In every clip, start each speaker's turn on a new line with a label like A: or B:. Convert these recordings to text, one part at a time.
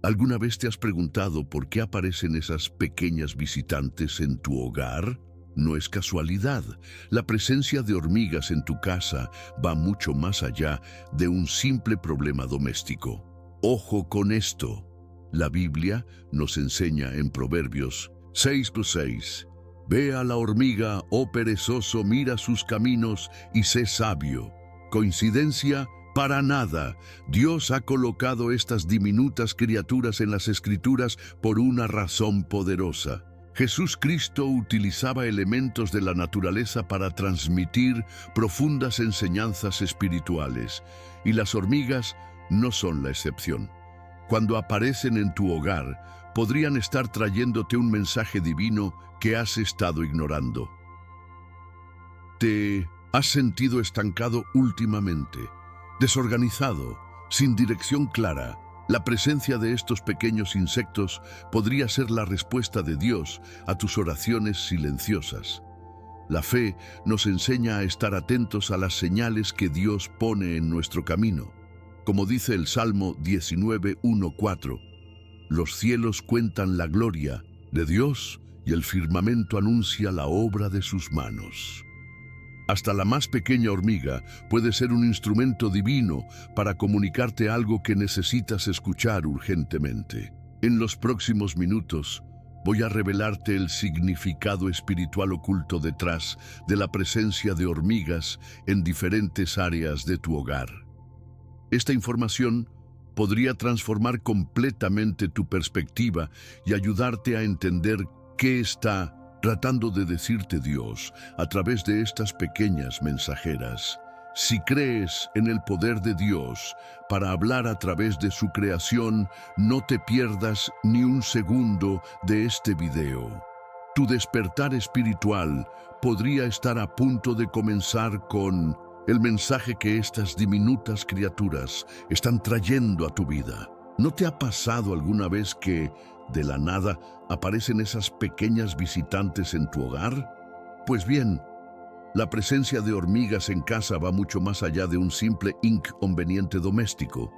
A: ¿Alguna vez te has preguntado por qué aparecen esas pequeñas visitantes en tu hogar? No es casualidad. La presencia de hormigas en tu casa va mucho más allá de un simple problema doméstico. Ojo con esto. La Biblia nos enseña en Proverbios 6:6. Ve a la hormiga, oh perezoso, mira sus caminos y sé sabio. ¿Coincidencia? Para nada. Dios ha colocado estas diminutas criaturas en las Escrituras por una razón poderosa. Jesús Cristo utilizaba elementos de la naturaleza para transmitir profundas enseñanzas espirituales, y las hormigas no son la excepción. Cuando aparecen en tu hogar, podrían estar trayéndote un mensaje divino que has estado ignorando. ¿Te has sentido estancado últimamente? Desorganizado, sin dirección clara? La presencia de estos pequeños insectos podría ser la respuesta de Dios a tus oraciones silenciosas. La fe nos enseña a estar atentos a las señales que Dios pone en nuestro camino. Como dice el Salmo 19:1-4, los cielos cuentan la gloria de Dios y el firmamento anuncia la obra de sus manos. Hasta la más pequeña hormiga puede ser un instrumento divino para comunicarte algo que necesitas escuchar urgentemente. En los próximos minutos voy a revelarte el significado espiritual oculto detrás de la presencia de hormigas en diferentes áreas de tu hogar. Esta información podría transformar completamente tu perspectiva y ayudarte a entender qué está tratando de decirte Dios a través de estas pequeñas mensajeras. Si crees en el poder de Dios para hablar a través de su creación, no te pierdas ni un segundo de este video. Tu despertar espiritual podría estar a punto de comenzar con el mensaje que estas diminutas criaturas están trayendo a tu vida. ¿No te ha pasado alguna vez que, de la nada, aparecen esas pequeñas visitantes en tu hogar? Pues bien, la presencia de hormigas en casa va mucho más allá de un simple inconveniente doméstico.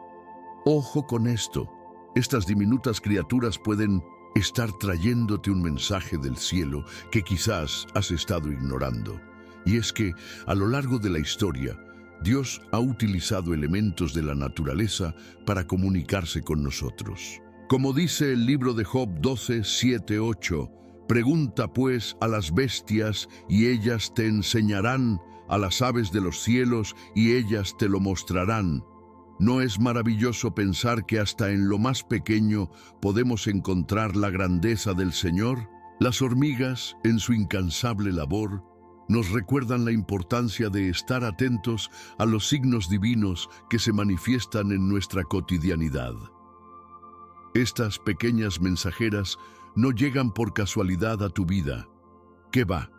A: Ojo con esto. Estas diminutas criaturas pueden estar trayéndote un mensaje del cielo que quizás has estado ignorando. Y es que, a lo largo de la historia, Dios ha utilizado elementos de la naturaleza para comunicarse con nosotros. Como dice el libro de Job 12:7-8, pregunta pues a las bestias y ellas te enseñarán, a las aves de los cielos y ellas te lo mostrarán. ¿No es maravilloso pensar que hasta en lo más pequeño podemos encontrar la grandeza del Señor? Las hormigas, en su incansable labor, nos recuerdan la importancia de estar atentos a los signos divinos que se manifiestan en nuestra cotidianidad. Estas pequeñas mensajeras no llegan por casualidad a tu vida. ¿Qué va?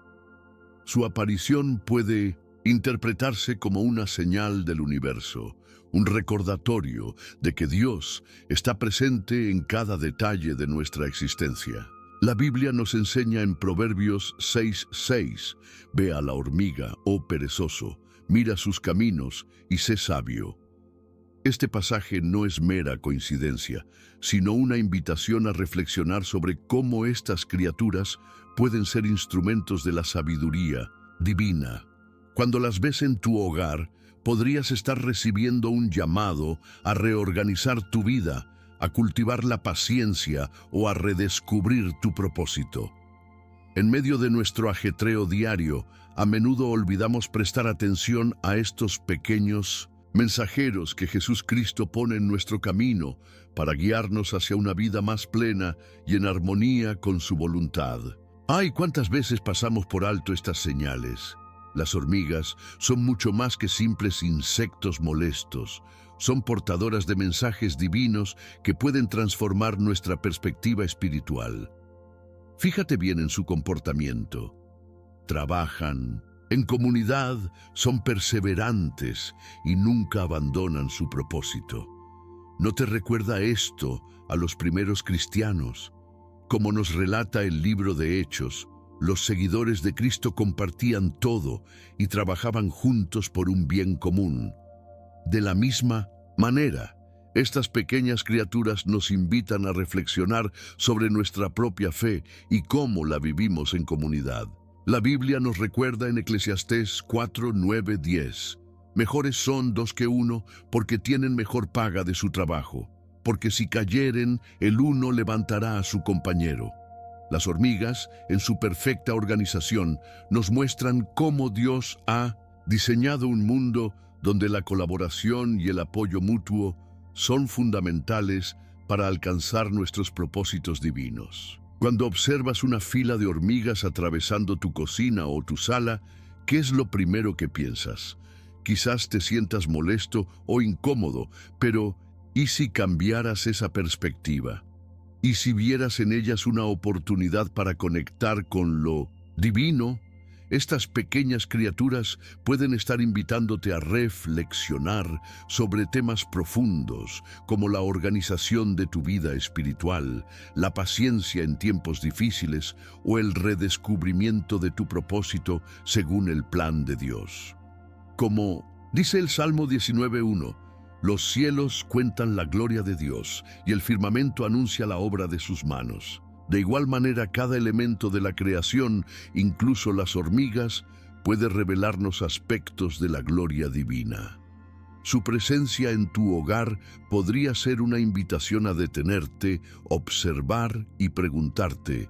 A: Su aparición puede interpretarse como una señal del universo, un recordatorio de que Dios está presente en cada detalle de nuestra existencia. La Biblia nos enseña en Proverbios 6:6, ve a la hormiga, oh perezoso, mira sus caminos y sé sabio. Este pasaje no es mera coincidencia, sino una invitación a reflexionar sobre cómo estas criaturas pueden ser instrumentos de la sabiduría divina. Cuando las ves en tu hogar, podrías estar recibiendo un llamado a reorganizar tu vida, a cultivar la paciencia o a redescubrir tu propósito. En medio de nuestro ajetreo diario, a menudo olvidamos prestar atención a estos pequeños mensajeros que Jesús Cristo pone en nuestro camino para guiarnos hacia una vida más plena y en armonía con su voluntad. ¡Ay, cuántas veces pasamos por alto estas señales! Las hormigas son mucho más que simples insectos molestos. Son portadoras de mensajes divinos que pueden transformar nuestra perspectiva espiritual. Fíjate bien en su comportamiento. Trabajan en comunidad, son perseverantes y nunca abandonan su propósito. ¿No te recuerda esto a los primeros cristianos? Como nos relata el libro de Hechos, los seguidores de Cristo compartían todo y trabajaban juntos por un bien común. De la misma manera, Estas pequeñas criaturas nos invitan a reflexionar sobre nuestra propia fe y cómo la vivimos en comunidad. La Biblia nos recuerda en Eclesiastés 4, 9, 10. Mejores son dos que uno, porque tienen mejor paga de su trabajo. Porque si cayeren, el uno levantará a su compañero. Las hormigas, en su perfecta organización, nos muestran cómo Dios ha diseñado un mundo donde la colaboración y el apoyo mutuo son fundamentales para alcanzar nuestros propósitos divinos. Cuando observas una fila de hormigas atravesando tu cocina o tu sala, ¿qué es lo primero que piensas? Quizás te sientas molesto o incómodo, pero ¿y si cambiaras esa perspectiva? ¿Y si vieras en ellas una oportunidad para conectar con lo divino? Estas pequeñas criaturas pueden estar invitándote a reflexionar sobre temas profundos como la organización de tu vida espiritual, la paciencia en tiempos difíciles o el redescubrimiento de tu propósito según el plan de Dios. Como dice el Salmo 19:1, los cielos cuentan la gloria de Dios y el firmamento anuncia la obra de sus manos. De igual manera, cada elemento de la creación, incluso las hormigas, puede revelarnos aspectos de la gloria divina. Su presencia en tu hogar podría ser una invitación a detenerte, observar y preguntarte,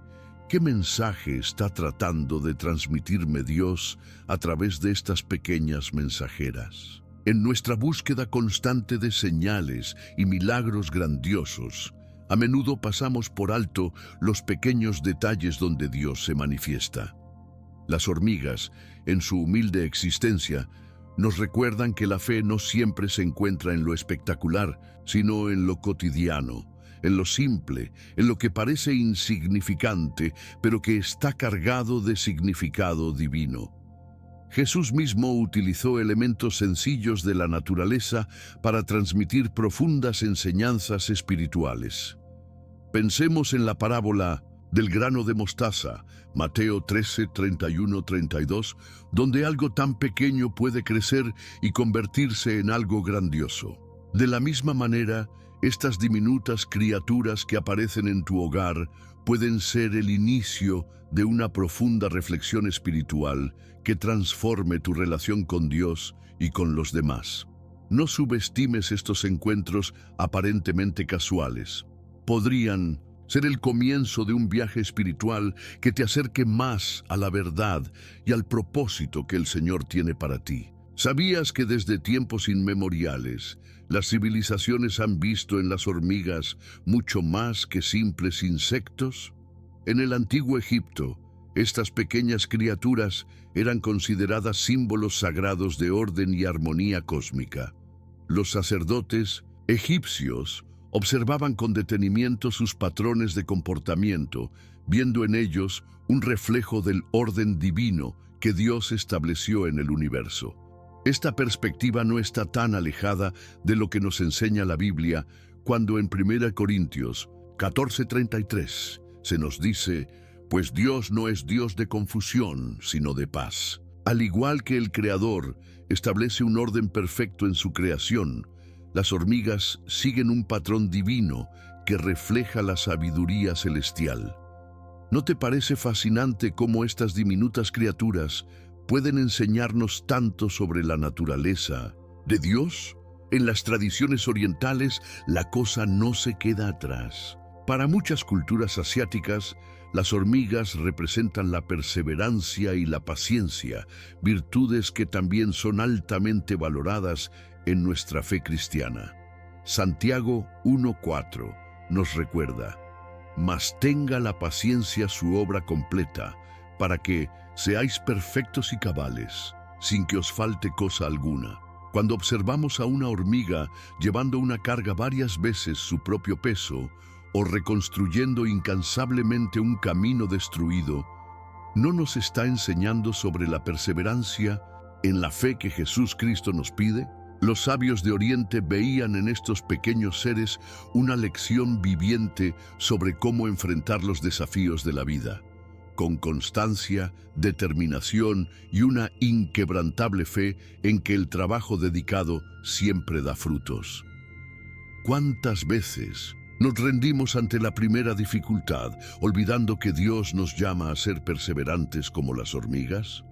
A: ¿qué mensaje está tratando de transmitirme Dios a través de estas pequeñas mensajeras? En nuestra búsqueda constante de señales y milagros grandiosos, a menudo pasamos por alto los pequeños detalles donde Dios se manifiesta. Las hormigas, en su humilde existencia, nos recuerdan que la fe no siempre se encuentra en lo espectacular, sino en lo cotidiano, en lo simple, en lo que parece insignificante, pero que está cargado de significado divino. Jesús mismo utilizó elementos sencillos de la naturaleza para transmitir profundas enseñanzas espirituales. Pensemos en la parábola del grano de mostaza, Mateo 13, 31, 32, donde algo tan pequeño puede crecer y convertirse en algo grandioso. De la misma manera, estas diminutas criaturas que aparecen en tu hogar pueden ser el inicio de una profunda reflexión espiritual que transforme tu relación con Dios y con los demás. No subestimes estos encuentros aparentemente casuales. Podrían ser el comienzo de un viaje espiritual que te acerque más a la verdad y al propósito que el Señor tiene para ti. ¿Sabías que desde tiempos inmemoriales las civilizaciones han visto en las hormigas mucho más que simples insectos? En el antiguo Egipto, estas pequeñas criaturas eran consideradas símbolos sagrados de orden y armonía cósmica. Los sacerdotes egipcios observaban con detenimiento sus patrones de comportamiento, viendo en ellos un reflejo del orden divino que Dios estableció en el universo. Esta perspectiva no está tan alejada de lo que nos enseña la Biblia cuando en 1 Corintios 14:33 se nos dice, pues Dios no es Dios de confusión, sino de paz. Al igual que el Creador establece un orden perfecto en su creación, las hormigas siguen un patrón divino que refleja la sabiduría celestial. ¿No te parece fascinante cómo estas diminutas criaturas pueden enseñarnos tanto sobre la naturaleza de Dios? En las tradiciones orientales, la cosa no se queda atrás. Para muchas culturas asiáticas, las hormigas representan la perseverancia y la paciencia, virtudes que también son altamente valoradas en nuestra fe cristiana. Santiago 1:4 nos recuerda, mas tenga la paciencia su obra completa, para que seáis perfectos y cabales, sin que os falte cosa alguna. Cuando observamos a una hormiga llevando una carga varias veces su propio peso, o reconstruyendo incansablemente un camino destruido, ¿no nos está enseñando sobre la perseverancia en la fe que Jesús Cristo nos pide? Los sabios de Oriente veían en estos pequeños seres una lección viviente sobre cómo enfrentar los desafíos de la vida. Con constancia, determinación y una inquebrantable fe en que el trabajo dedicado siempre da frutos. ¿Cuántas veces nos rendimos ante la primera dificultad, olvidando que Dios nos llama a ser perseverantes como las hormigas?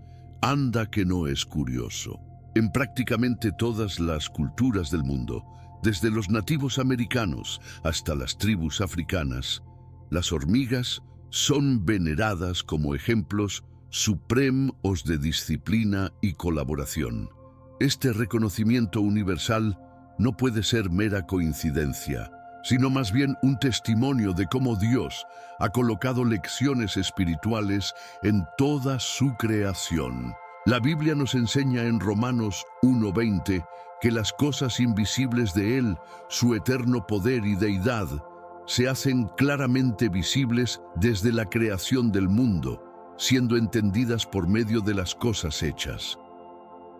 A: Anda que no es curioso. En prácticamente todas las culturas del mundo, desde los nativos americanos hasta las tribus africanas, las hormigas son veneradas como ejemplos supremos de disciplina y colaboración. Este reconocimiento universal no puede ser mera coincidencia, sino más bien un testimonio de cómo Dios ha colocado lecciones espirituales en toda su creación. La Biblia nos enseña en Romanos 1:20 que las cosas invisibles de Él, su eterno poder y deidad, se hacen claramente visibles desde la creación del mundo, siendo entendidas por medio de las cosas hechas.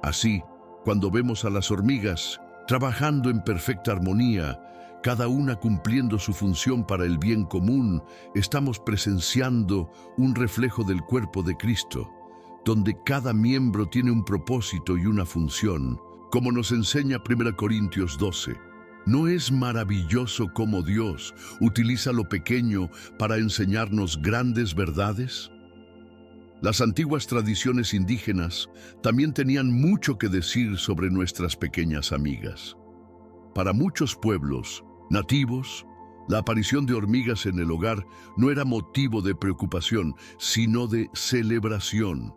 A: Así, cuando vemos a las hormigas trabajando en perfecta armonía, cada una cumpliendo su función para el bien común, estamos presenciando un reflejo del cuerpo de Cristo, donde cada miembro tiene un propósito y una función, como nos enseña 1 Corintios 12. ¿No es maravilloso cómo Dios utiliza lo pequeño para enseñarnos grandes verdades? Las antiguas tradiciones indígenas también tenían mucho que decir sobre nuestras pequeñas amigas. Para muchos pueblos nativos, la aparición de hormigas en el hogar no era motivo de preocupación, sino de celebración,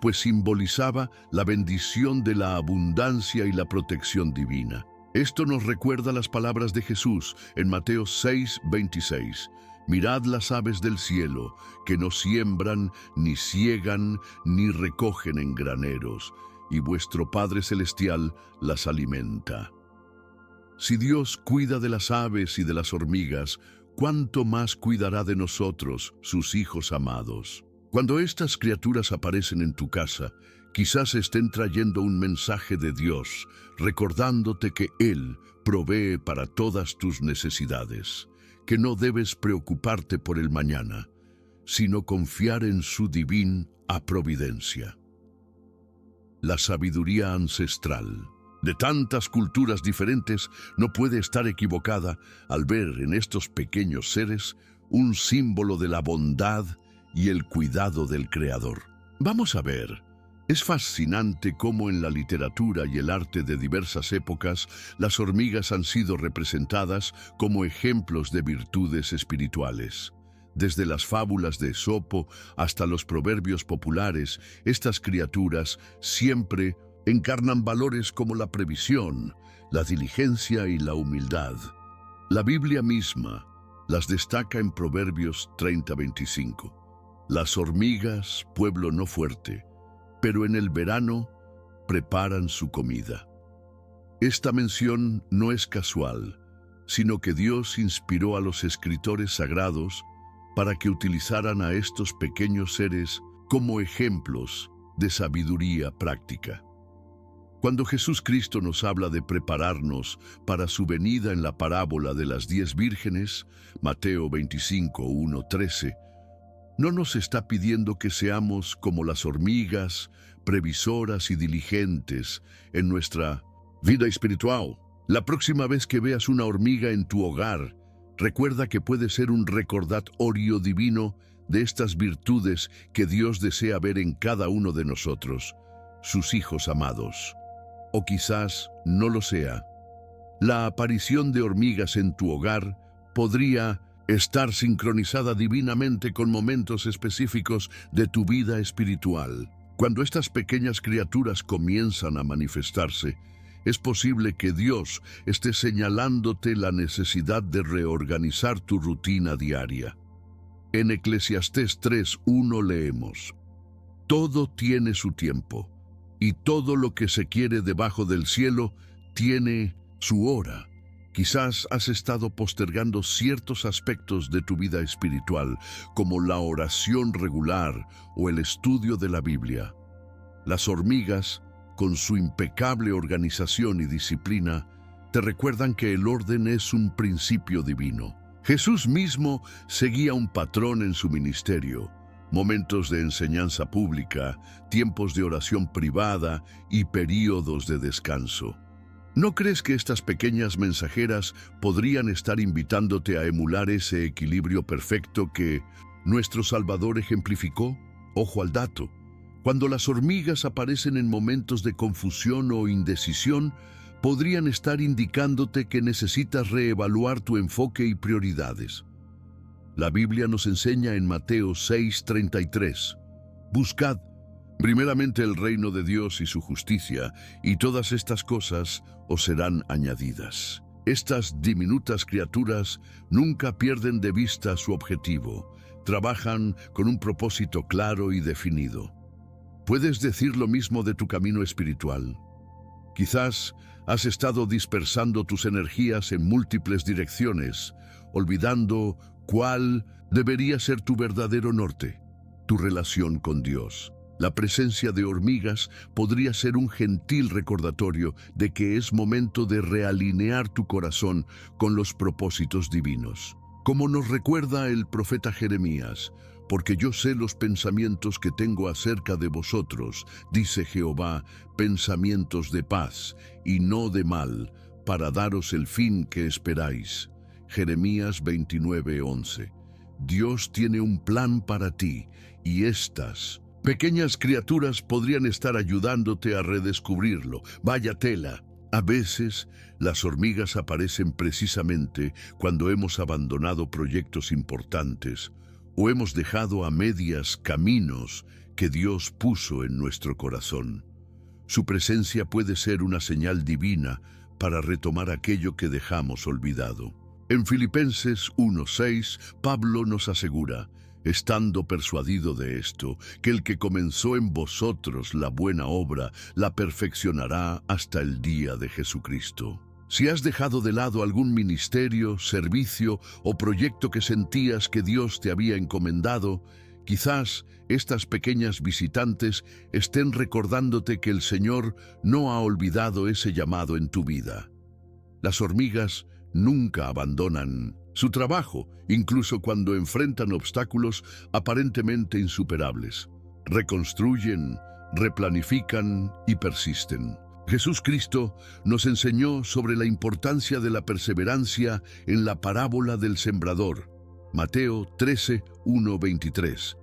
A: pues simbolizaba la bendición de la abundancia y la protección divina. Esto nos recuerda las palabras de Jesús en Mateo 6:26. Mirad las aves del cielo, que no siembran, ni siegan, ni recogen en graneros, y vuestro Padre Celestial las alimenta. Si Dios cuida de las aves y de las hormigas, ¿cuánto más cuidará de nosotros, sus hijos amados? Cuando estas criaturas aparecen en tu casa, quizás estén trayendo un mensaje de Dios, recordándote que Él provee para todas tus necesidades, que no debes preocuparte por el mañana, sino confiar en su divina providencia. La sabiduría ancestral de tantas culturas diferentes no puede estar equivocada al ver en estos pequeños seres un símbolo de la bondad y el cuidado del Creador. Vamos a ver. Es fascinante cómo en la literatura y el arte de diversas épocas las hormigas han sido representadas como ejemplos de virtudes espirituales. Desde las fábulas de Esopo hasta los proverbios populares, estas criaturas siempre encarnan valores como la previsión, la diligencia y la humildad. La Biblia misma las destaca en Proverbios 30:25. Las hormigas, pueblo no fuerte, pero en el verano preparan su comida. Esta mención no es casual, sino que Dios inspiró a los escritores sagrados para que utilizaran a estos pequeños seres como ejemplos de sabiduría práctica. Cuando Jesús Cristo nos habla de prepararnos para su venida en la parábola de las 10 vírgenes, Mateo 25:1-13, no nos está pidiendo que seamos como las hormigas, previsoras y diligentes en nuestra vida espiritual. La próxima vez que veas una hormiga en tu hogar, recuerda que puede ser un recordatorio divino de estas virtudes que Dios desea ver en cada uno de nosotros, sus hijos amados. O quizás no lo sea. La aparición de hormigas en tu hogar podría estar sincronizada divinamente con momentos específicos de tu vida espiritual. Cuando estas pequeñas criaturas comienzan a manifestarse, es posible que Dios esté señalándote la necesidad de reorganizar tu rutina diaria. En Eclesiastés 3:1 leemos: todo tiene su tiempo, y todo lo que se quiere debajo del cielo tiene su hora. Quizás has estado postergando ciertos aspectos de tu vida espiritual, como la oración regular o el estudio de la Biblia. Las hormigas, con su impecable organización y disciplina, te recuerdan que el orden es un principio divino. Jesús mismo seguía un patrón en su ministerio: momentos de enseñanza pública, tiempos de oración privada y períodos de descanso. ¿No crees que estas pequeñas mensajeras podrían estar invitándote a emular ese equilibrio perfecto que nuestro Salvador ejemplificó? Ojo al dato. Cuando las hormigas aparecen en momentos de confusión o indecisión, podrían estar indicándote que necesitas reevaluar tu enfoque y prioridades. La Biblia nos enseña en Mateo 6:33, buscad primeramente el reino de Dios y su justicia, y todas estas cosas os serán añadidas. Estas diminutas criaturas nunca pierden de vista su objetivo, trabajan con un propósito claro y definido. ¿Puedes decir lo mismo de tu camino espiritual? Quizás has estado dispersando tus energías en múltiples direcciones, olvidando cuál debería ser tu verdadero norte, tu relación con Dios. La presencia de hormigas podría ser un gentil recordatorio de que es momento de realinear tu corazón con los propósitos divinos. Como nos recuerda el profeta Jeremías, porque yo sé los pensamientos que tengo acerca de vosotros, dice Jehová, pensamientos de paz y no de mal, para daros el fin que esperáis. Jeremías 29:11. Dios tiene un plan para ti, y estas pequeñas criaturas podrían estar ayudándote a redescubrirlo. Vaya tela. A veces, las hormigas aparecen precisamente cuando hemos abandonado proyectos importantes o hemos dejado a medias caminos que Dios puso en nuestro corazón. Su presencia puede ser una señal divina para retomar aquello que dejamos olvidado. En Filipenses 1:6, Pablo nos asegura, estando persuadido de esto, que el que comenzó en vosotros la buena obra, la perfeccionará hasta el día de Jesucristo. Si has dejado de lado algún ministerio, servicio o proyecto que sentías que Dios te había encomendado, quizás estas pequeñas visitantes estén recordándote que el Señor no ha olvidado ese llamado en tu vida. Las hormigas nunca abandonan su trabajo, incluso cuando enfrentan obstáculos aparentemente insuperables. Reconstruyen, replanifican y persisten. Jesús Cristo nos enseñó sobre la importancia de la perseverancia en la parábola del sembrador, Mateo 13:1-23,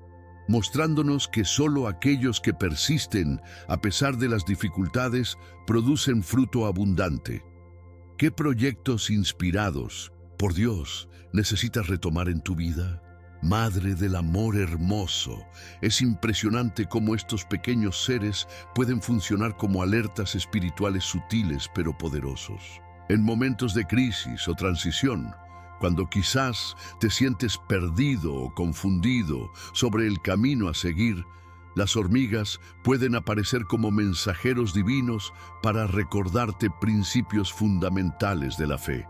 A: mostrándonos que solo aquellos que persisten a pesar de las dificultades producen fruto abundante. ¿Qué proyectos inspirados por Dios necesitas retomar en tu vida? Madre del amor hermoso, es impresionante cómo estos pequeños seres pueden funcionar como alertas espirituales sutiles pero poderosos. En momentos de crisis o transición, cuando quizás te sientes perdido o confundido sobre el camino a seguir, las hormigas pueden aparecer como mensajeros divinos para recordarte principios fundamentales de la fe.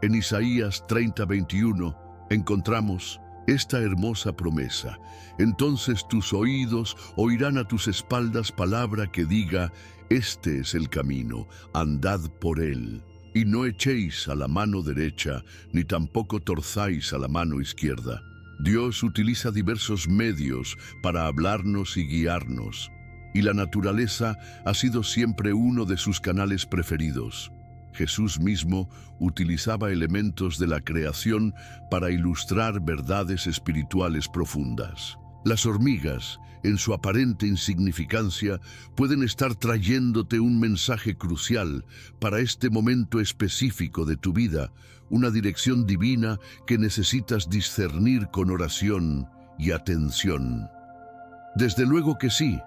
A: En Isaías 30:21 encontramos esta hermosa promesa. Entonces tus oídos oirán a tus espaldas palabra que diga, este es el camino, andad por él. Y no echéis a la mano derecha, ni tampoco torzáis a la mano izquierda. Dios utiliza diversos medios para hablarnos y guiarnos, y la naturaleza ha sido siempre uno de sus canales preferidos. Jesús mismo utilizaba elementos de la creación para ilustrar verdades espirituales profundas. Las hormigas, en su aparente insignificancia, pueden estar trayéndote un mensaje crucial para este momento específico de tu vida, una dirección divina que necesitas discernir con oración y atención. Desde luego que sí,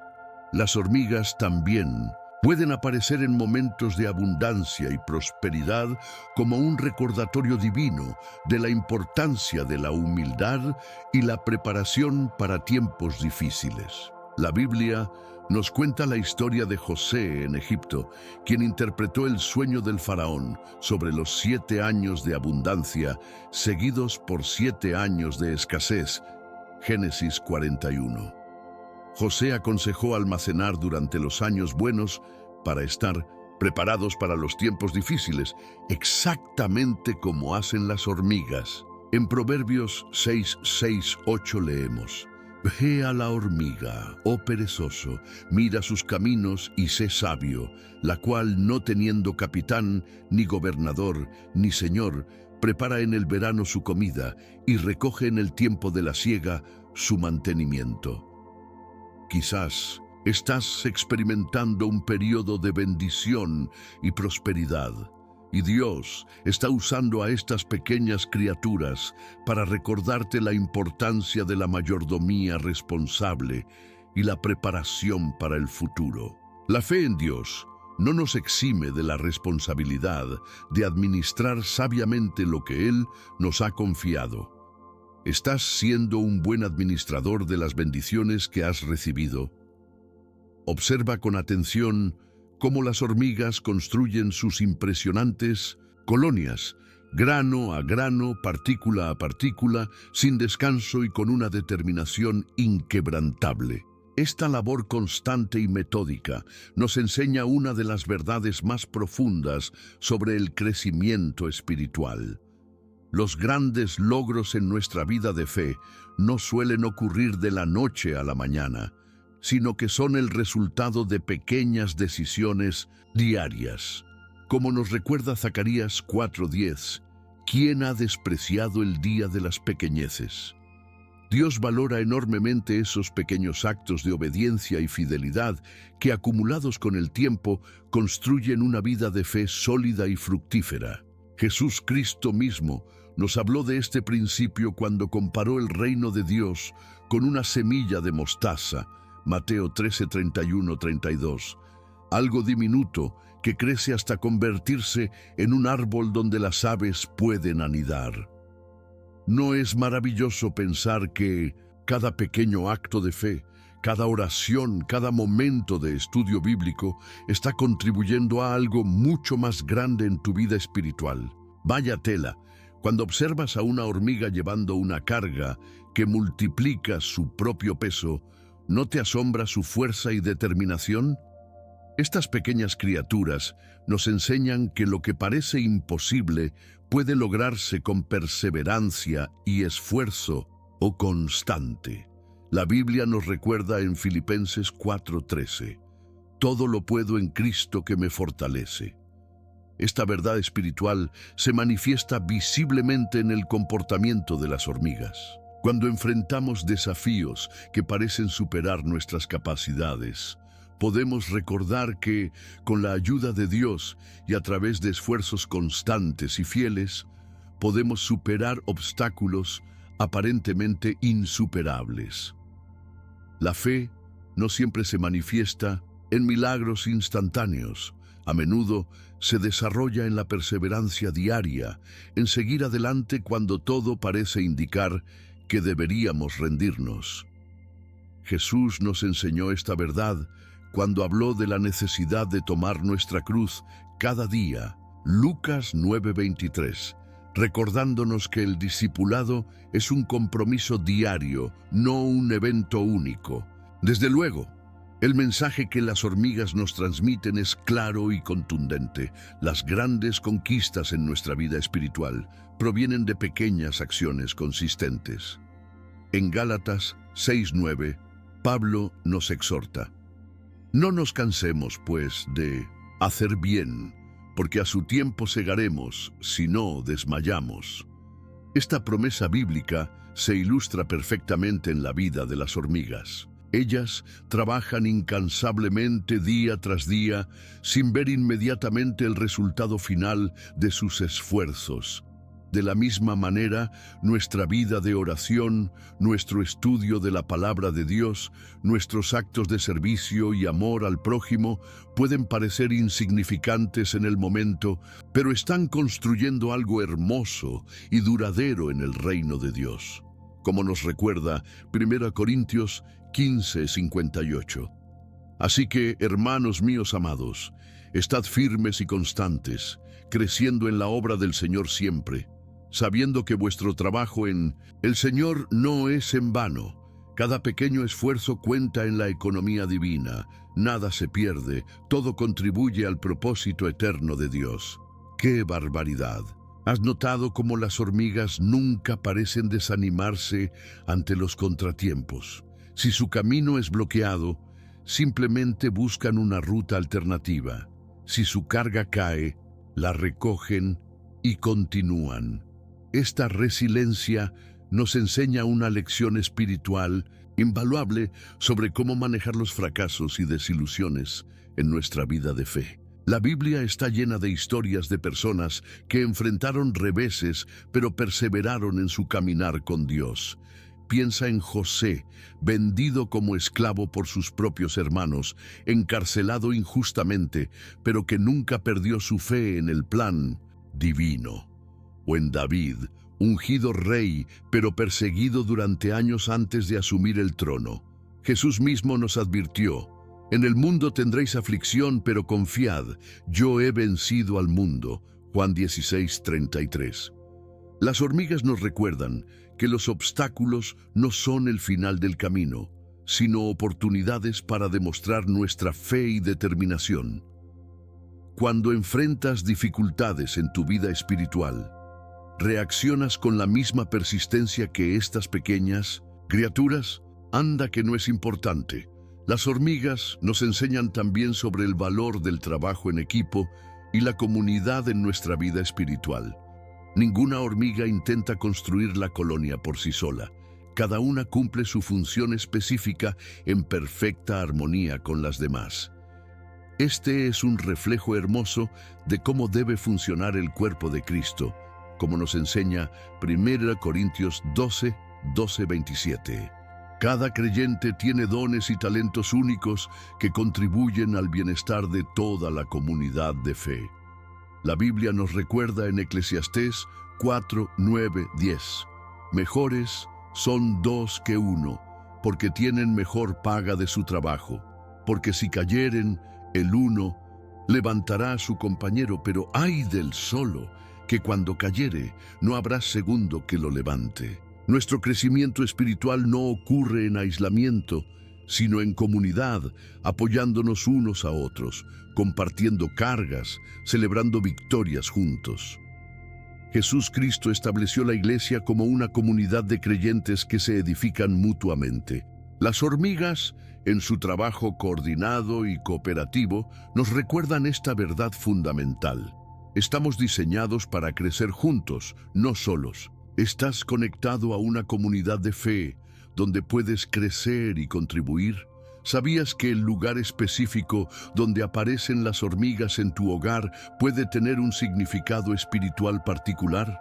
A: las hormigas también pueden aparecer en momentos de abundancia y prosperidad como un recordatorio divino de la importancia de la humildad y la preparación para tiempos difíciles. La Biblia nos cuenta la historia de José en Egipto, quien interpretó el sueño del faraón sobre los 7 años de abundancia, seguidos por 7 años de escasez. Génesis 41. José aconsejó almacenar durante los años buenos para estar preparados para los tiempos difíciles, exactamente como hacen las hormigas. En Proverbios 6:6-8 leemos, Ve a la hormiga, oh perezoso, mira sus caminos y sé sabio, la cual, no teniendo capitán, ni gobernador, ni señor, prepara en el verano su comida y recoge en el tiempo de la siega su mantenimiento. Quizás estás experimentando un periodo de bendición y prosperidad, y Dios está usando a estas pequeñas criaturas para recordarte la importancia de la mayordomía responsable y la preparación para el futuro. La fe en Dios no nos exime de la responsabilidad de administrar sabiamente lo que Él nos ha confiado. ¿Estás siendo un buen administrador de las bendiciones que has recibido? Observa con atención cómo las hormigas construyen sus impresionantes colonias, grano a grano, partícula a partícula, sin descanso y con una determinación inquebrantable. Esta labor constante y metódica nos enseña una de las verdades más profundas sobre el crecimiento espiritual. Los grandes logros en nuestra vida de fe no suelen ocurrir de la noche a la mañana, sino que son el resultado de pequeñas decisiones diarias. Como nos recuerda Zacarías 4:10, ¿quién ha despreciado el día de las pequeñeces? Dios valora enormemente esos pequeños actos de obediencia y fidelidad que, acumulados con el tiempo, construyen una vida de fe sólida y fructífera. Jesús Cristo mismo nos habló de este principio cuando comparó el reino de Dios con una semilla de mostaza, Mateo 13:31-32, algo diminuto que crece hasta convertirse en un árbol donde las aves pueden anidar. ¿No es maravilloso pensar que cada pequeño acto de fe, cada oración, cada momento de estudio bíblico está contribuyendo a algo mucho más grande en tu vida espiritual? Vaya tela, cuando observas a una hormiga llevando una carga que multiplica su propio peso, ¿no te asombra su fuerza y determinación? Estas pequeñas criaturas nos enseñan que lo que parece imposible puede lograrse con perseverancia y esfuerzo o constante. La Biblia nos recuerda en Filipenses 4:13, todo lo puedo en Cristo que me fortalece. Esta verdad espiritual se manifiesta visiblemente en el comportamiento de las hormigas. Cuando enfrentamos desafíos que parecen superar nuestras capacidades, podemos recordar que, con la ayuda de Dios y a través de esfuerzos constantes y fieles, podemos superar obstáculos aparentemente insuperables. La fe no siempre se manifiesta en milagros instantáneos. A menudo se desarrolla en la perseverancia diaria, en seguir adelante cuando todo parece indicar que deberíamos rendirnos. Jesús nos enseñó esta verdad cuando habló de la necesidad de tomar nuestra cruz cada día, Lucas 9:23, recordándonos que el discipulado es un compromiso diario, no un evento único. Desde luego, el mensaje que las hormigas nos transmiten es claro y contundente. Las grandes conquistas en nuestra vida espiritual provienen de pequeñas acciones consistentes. En Gálatas 6:9, Pablo nos exhorta: no nos cansemos, pues, de hacer bien, porque a su tiempo segaremos si no desmayamos. Esta promesa bíblica se ilustra perfectamente en la vida de las hormigas. Ellas trabajan incansablemente día tras día sin ver inmediatamente el resultado final de sus esfuerzos. De la misma manera, nuestra vida de oración, nuestro estudio de la palabra de Dios, nuestros actos de servicio y amor al prójimo pueden parecer insignificantes en el momento, pero están construyendo algo hermoso y duradero en el reino de Dios. Como nos recuerda 1 Corintios 15:58. Así que, hermanos míos amados, estad firmes y constantes, creciendo en la obra del Señor siempre, sabiendo que vuestro trabajo en el Señor no es en vano. Cada pequeño esfuerzo cuenta en la economía divina, nada se pierde, todo contribuye al propósito eterno de Dios. ¡Qué barbaridad! ¿Has notado cómo las hormigas nunca parecen desanimarse ante los contratiempos? Si su camino es bloqueado, simplemente buscan una ruta alternativa. Si su carga cae, la recogen y continúan. Esta resiliencia nos enseña una lección espiritual invaluable sobre cómo manejar los fracasos y desilusiones en nuestra vida de fe. La Biblia está llena de historias de personas que enfrentaron reveses, pero perseveraron en su caminar con Dios. Piensa en José, vendido como esclavo por sus propios hermanos, encarcelado injustamente, pero que nunca perdió su fe en el plan divino. O en David, ungido rey, pero perseguido durante años antes de asumir el trono. Jesús mismo nos advirtió: en el mundo tendréis aflicción, pero confiad, yo he vencido al mundo. Juan 16:33. Las hormigas nos recuerdan que los obstáculos no son el final del camino, sino oportunidades para demostrar nuestra fe y determinación. Cuando enfrentas dificultades en tu vida espiritual, ¿reaccionas con la misma persistencia que estas pequeñas criaturas? Anda que no es importante. Las hormigas nos enseñan también sobre el valor del trabajo en equipo y la comunidad en nuestra vida espiritual. Ninguna hormiga intenta construir la colonia por sí sola. Cada una cumple su función específica en perfecta armonía con las demás. Este es un reflejo hermoso de cómo debe funcionar el cuerpo de Cristo, como nos enseña 1 Corintios 12:27. Cada creyente tiene dones y talentos únicos que contribuyen al bienestar de toda la comunidad de fe. La Biblia nos recuerda en Eclesiastés 4:9-10. Mejores son dos que uno, porque tienen mejor paga de su trabajo. Porque si cayeren, el uno levantará a su compañero, pero ay del solo, que cuando cayere no habrá segundo que lo levante. Nuestro crecimiento espiritual no ocurre en aislamiento, sino en comunidad, apoyándonos unos a otros, compartiendo cargas, celebrando victorias juntos. Jesús Cristo estableció la iglesia como una comunidad de creyentes que se edifican mutuamente. Las hormigas, en su trabajo coordinado y cooperativo, nos recuerdan esta verdad fundamental. Estamos diseñados para crecer juntos, no solos. ¿Estás conectado a una comunidad de fe donde puedes crecer y contribuir? ¿Sabías que el lugar específico donde aparecen las hormigas en tu hogar puede tener un significado espiritual particular?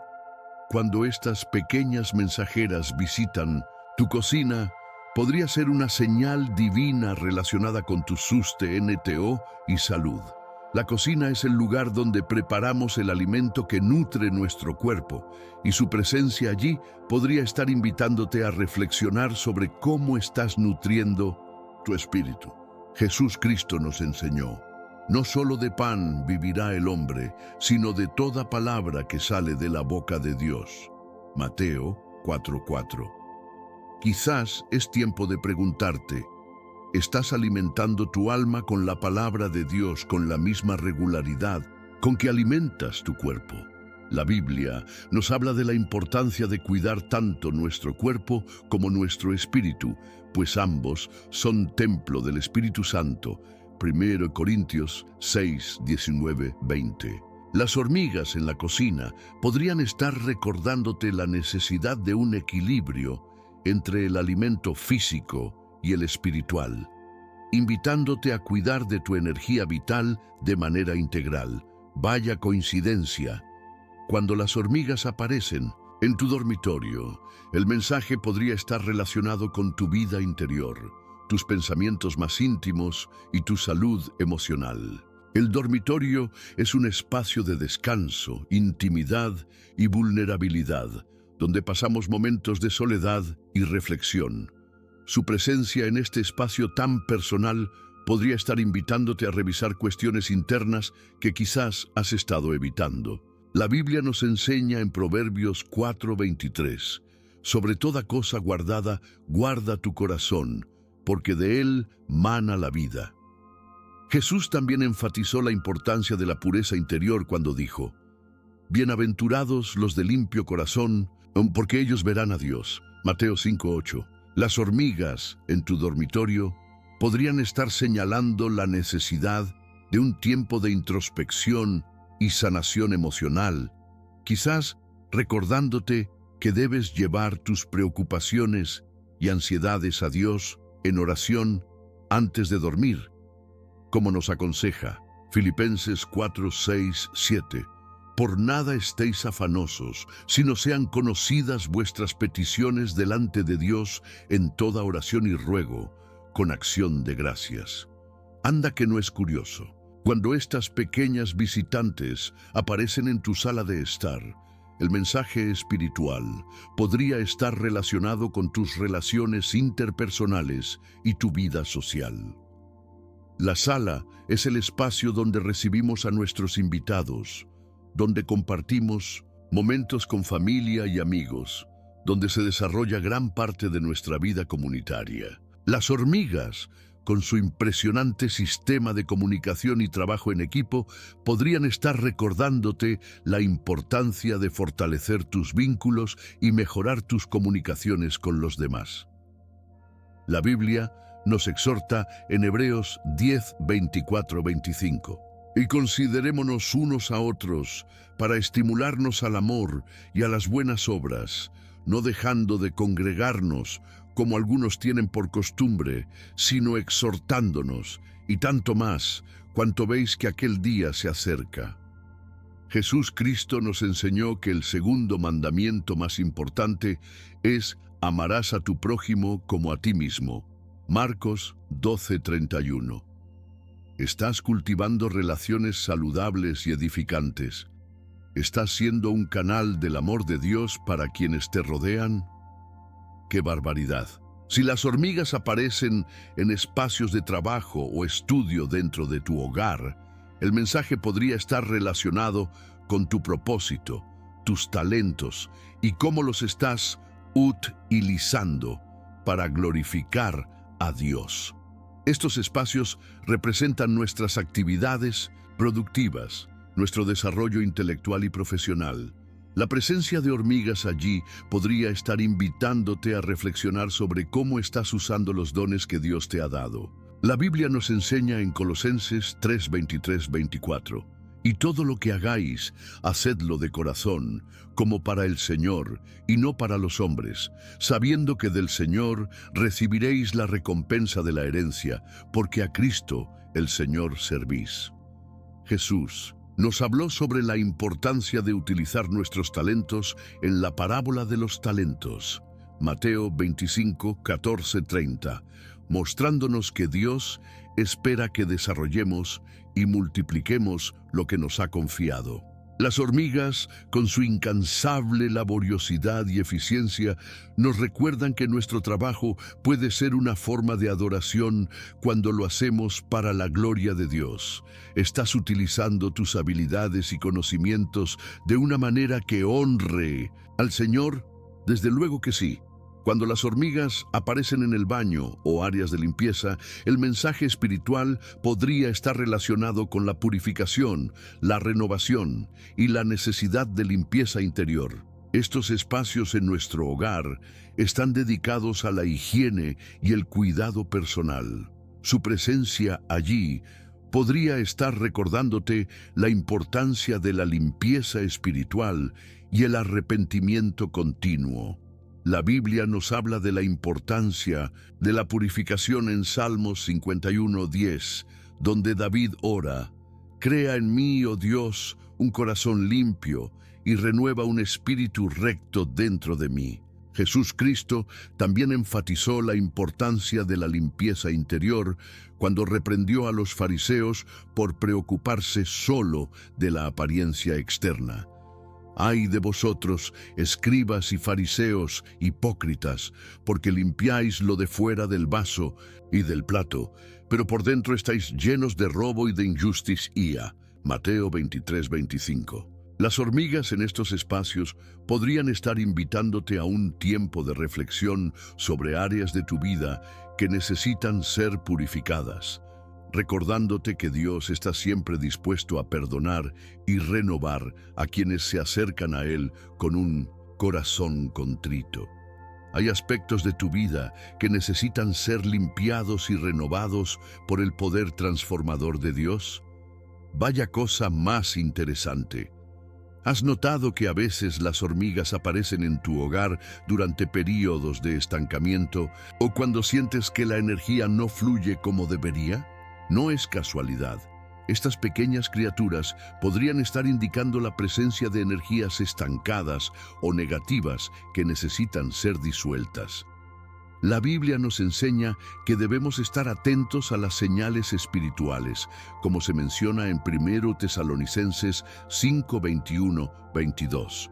A: Cuando estas pequeñas mensajeras visitan tu cocina, podría ser una señal divina relacionada con tu sustento y salud. La cocina es el lugar donde preparamos el alimento que nutre nuestro cuerpo, y su presencia allí podría estar invitándote a reflexionar sobre cómo estás nutriendo tu espíritu. Jesús Cristo nos enseñó: no solo de pan vivirá el hombre, sino de toda palabra que sale de la boca de Dios. Mateo 4:4. Quizás es tiempo de preguntarte: ¿estás alimentando tu alma con la palabra de Dios con la misma regularidad con que alimentas tu cuerpo? La Biblia nos habla de la importancia de cuidar tanto nuestro cuerpo como nuestro espíritu, pues ambos son templo del Espíritu Santo. 1 Corintios 6:19-20. Las hormigas en la cocina podrían estar recordándote la necesidad de un equilibrio entre el alimento físico y el espiritual, invitándote a cuidar de tu energía vital de manera integral. Vaya coincidencia. Cuando las hormigas aparecen en tu dormitorio, el mensaje podría estar relacionado con tu vida interior, tus pensamientos más íntimos y tu salud emocional. El dormitorio es un espacio de descanso, intimidad y vulnerabilidad, donde pasamos momentos de soledad y reflexión. Su presencia en este espacio tan personal podría estar invitándote a revisar cuestiones internas que quizás has estado evitando. La Biblia nos enseña en Proverbios 4:23, sobre toda cosa guardada, guarda tu corazón, porque de él mana la vida. Jesús también enfatizó la importancia de la pureza interior cuando dijo: bienaventurados los de limpio corazón, porque ellos verán a Dios. Mateo 5:8. Las hormigas en tu dormitorio podrían estar señalando la necesidad de un tiempo de introspección y sanación emocional, quizás recordándote que debes llevar tus preocupaciones y ansiedades a Dios en oración antes de dormir, como nos aconseja Filipenses 4, 6, 7. Por nada estéis afanosos, sino sean conocidas vuestras peticiones delante de Dios en toda oración y ruego, con acción de gracias. Anda que no es curioso. Cuando estas pequeñas visitantes aparecen en tu sala de estar, el mensaje espiritual podría estar relacionado con tus relaciones interpersonales y tu vida social. La sala es el espacio donde recibimos a nuestros invitados, donde compartimos momentos con familia y amigos, donde se desarrolla gran parte de nuestra vida comunitaria. Las hormigas, con su impresionante sistema de comunicación y trabajo en equipo, podrían estar recordándote la importancia de fortalecer tus vínculos y mejorar tus comunicaciones con los demás. La Biblia nos exhorta en Hebreos 10, 24, 25. Y considerémonos unos a otros para estimularnos al amor y a las buenas obras, no dejando de congregarnos como algunos tienen por costumbre, sino exhortándonos, y tanto más, cuanto veis que aquel día se acerca. Jesús Cristo nos enseñó que el segundo mandamiento más importante es: amarás a tu prójimo como a ti mismo. Marcos 12:31. ¿Estás cultivando relaciones saludables y edificantes? ¿Estás siendo un canal del amor de Dios para quienes te rodean? ¡Qué barbaridad! Si las hormigas aparecen en espacios de trabajo o estudio dentro de tu hogar, el mensaje podría estar relacionado con tu propósito, tus talentos y cómo los estás utilizando para glorificar a Dios. Estos espacios representan nuestras actividades productivas, nuestro desarrollo intelectual y profesional. La presencia de hormigas allí podría estar invitándote a reflexionar sobre cómo estás usando los dones que Dios te ha dado. La Biblia nos enseña en Colosenses 3, 23, 24. Y todo lo que hagáis, hacedlo de corazón, como para el Señor, y no para los hombres, sabiendo que del Señor recibiréis la recompensa de la herencia, porque a Cristo, el Señor, servís. Jesús nos habló sobre la importancia de utilizar nuestros talentos en la parábola de los talentos, Mateo 25, 14, 30, mostrándonos que Dios espera que desarrollemos y multipliquemos lo que nos ha confiado. Las hormigas, con su incansable laboriosidad y eficiencia, nos recuerdan que nuestro trabajo puede ser una forma de adoración cuando lo hacemos para la gloria de Dios. ¿Estás utilizando tus habilidades y conocimientos de una manera que honre al Señor? Desde luego que sí. Cuando las hormigas aparecen en el baño o áreas de limpieza, el mensaje espiritual podría estar relacionado con la purificación, la renovación y la necesidad de limpieza interior. Estos espacios en nuestro hogar están dedicados a la higiene y el cuidado personal. Su presencia allí podría estar recordándote la importancia de la limpieza espiritual y el arrepentimiento continuo. La Biblia nos habla de la importancia de la purificación en Salmos 51:10, donde David ora: «Crea en mí, oh Dios, un corazón limpio y renueva un espíritu recto dentro de mí». Jesús Cristo también enfatizó la importancia de la limpieza interior cuando reprendió a los fariseos por preocuparse solo de la apariencia externa. «Ay de vosotros, escribas y fariseos, hipócritas, porque limpiáis lo de fuera del vaso y del plato, pero por dentro estáis llenos de robo y de injusticia». Mateo 23:25. Las hormigas en estos espacios podrían estar invitándote a un tiempo de reflexión sobre áreas de tu vida que necesitan ser purificadas, recordándote que Dios está siempre dispuesto a perdonar y renovar a quienes se acercan a Él con un corazón contrito. Hay aspectos de tu vida que necesitan ser limpiados y renovados por el poder transformador de Dios. Vaya cosa más interesante. ¿Has notado que a veces las hormigas aparecen en tu hogar durante períodos de estancamiento o cuando sientes que la energía no fluye como debería? No es casualidad. Estas pequeñas criaturas podrían estar indicando la presencia de energías estancadas o negativas que necesitan ser disueltas. La Biblia nos enseña que debemos estar atentos a las señales espirituales, como se menciona en 1 Tesalonicenses 5:21-22.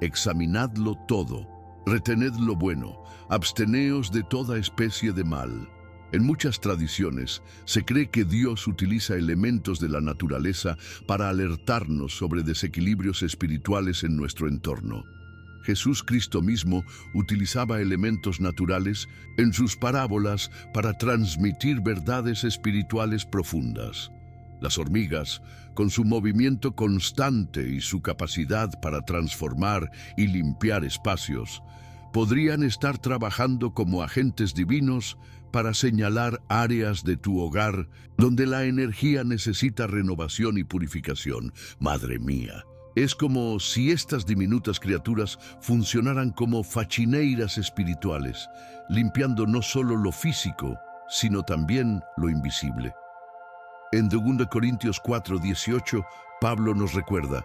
A: Examinadlo todo, retened lo bueno, absteneos de toda especie de mal. En muchas tradiciones se cree que Dios utiliza elementos de la naturaleza para alertarnos sobre desequilibrios espirituales en nuestro entorno. Jesús Cristo mismo utilizaba elementos naturales en sus parábolas para transmitir verdades espirituales profundas. Las hormigas, con su movimiento constante y su capacidad para transformar y limpiar espacios, podrían estar trabajando como agentes divinos para señalar áreas de tu hogar donde la energía necesita renovación y purificación. Madre mía. Es como si estas diminutas criaturas funcionaran como faxineiras espirituales, limpiando no solo lo físico, sino también lo invisible. En 2 Corintios 4:18, Pablo nos recuerda: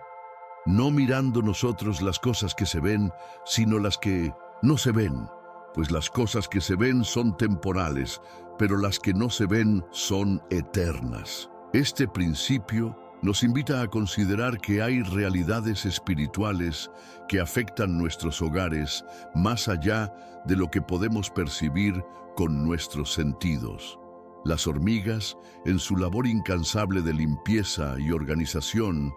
A: no mirando nosotros las cosas que se ven, sino las que no se ven, pues las cosas que se ven son temporales, pero las que no se ven son eternas. Este principio nos invita a considerar que hay realidades espirituales que afectan nuestros hogares más allá de lo que podemos percibir con nuestros sentidos. Las hormigas, en su labor incansable de limpieza y organización,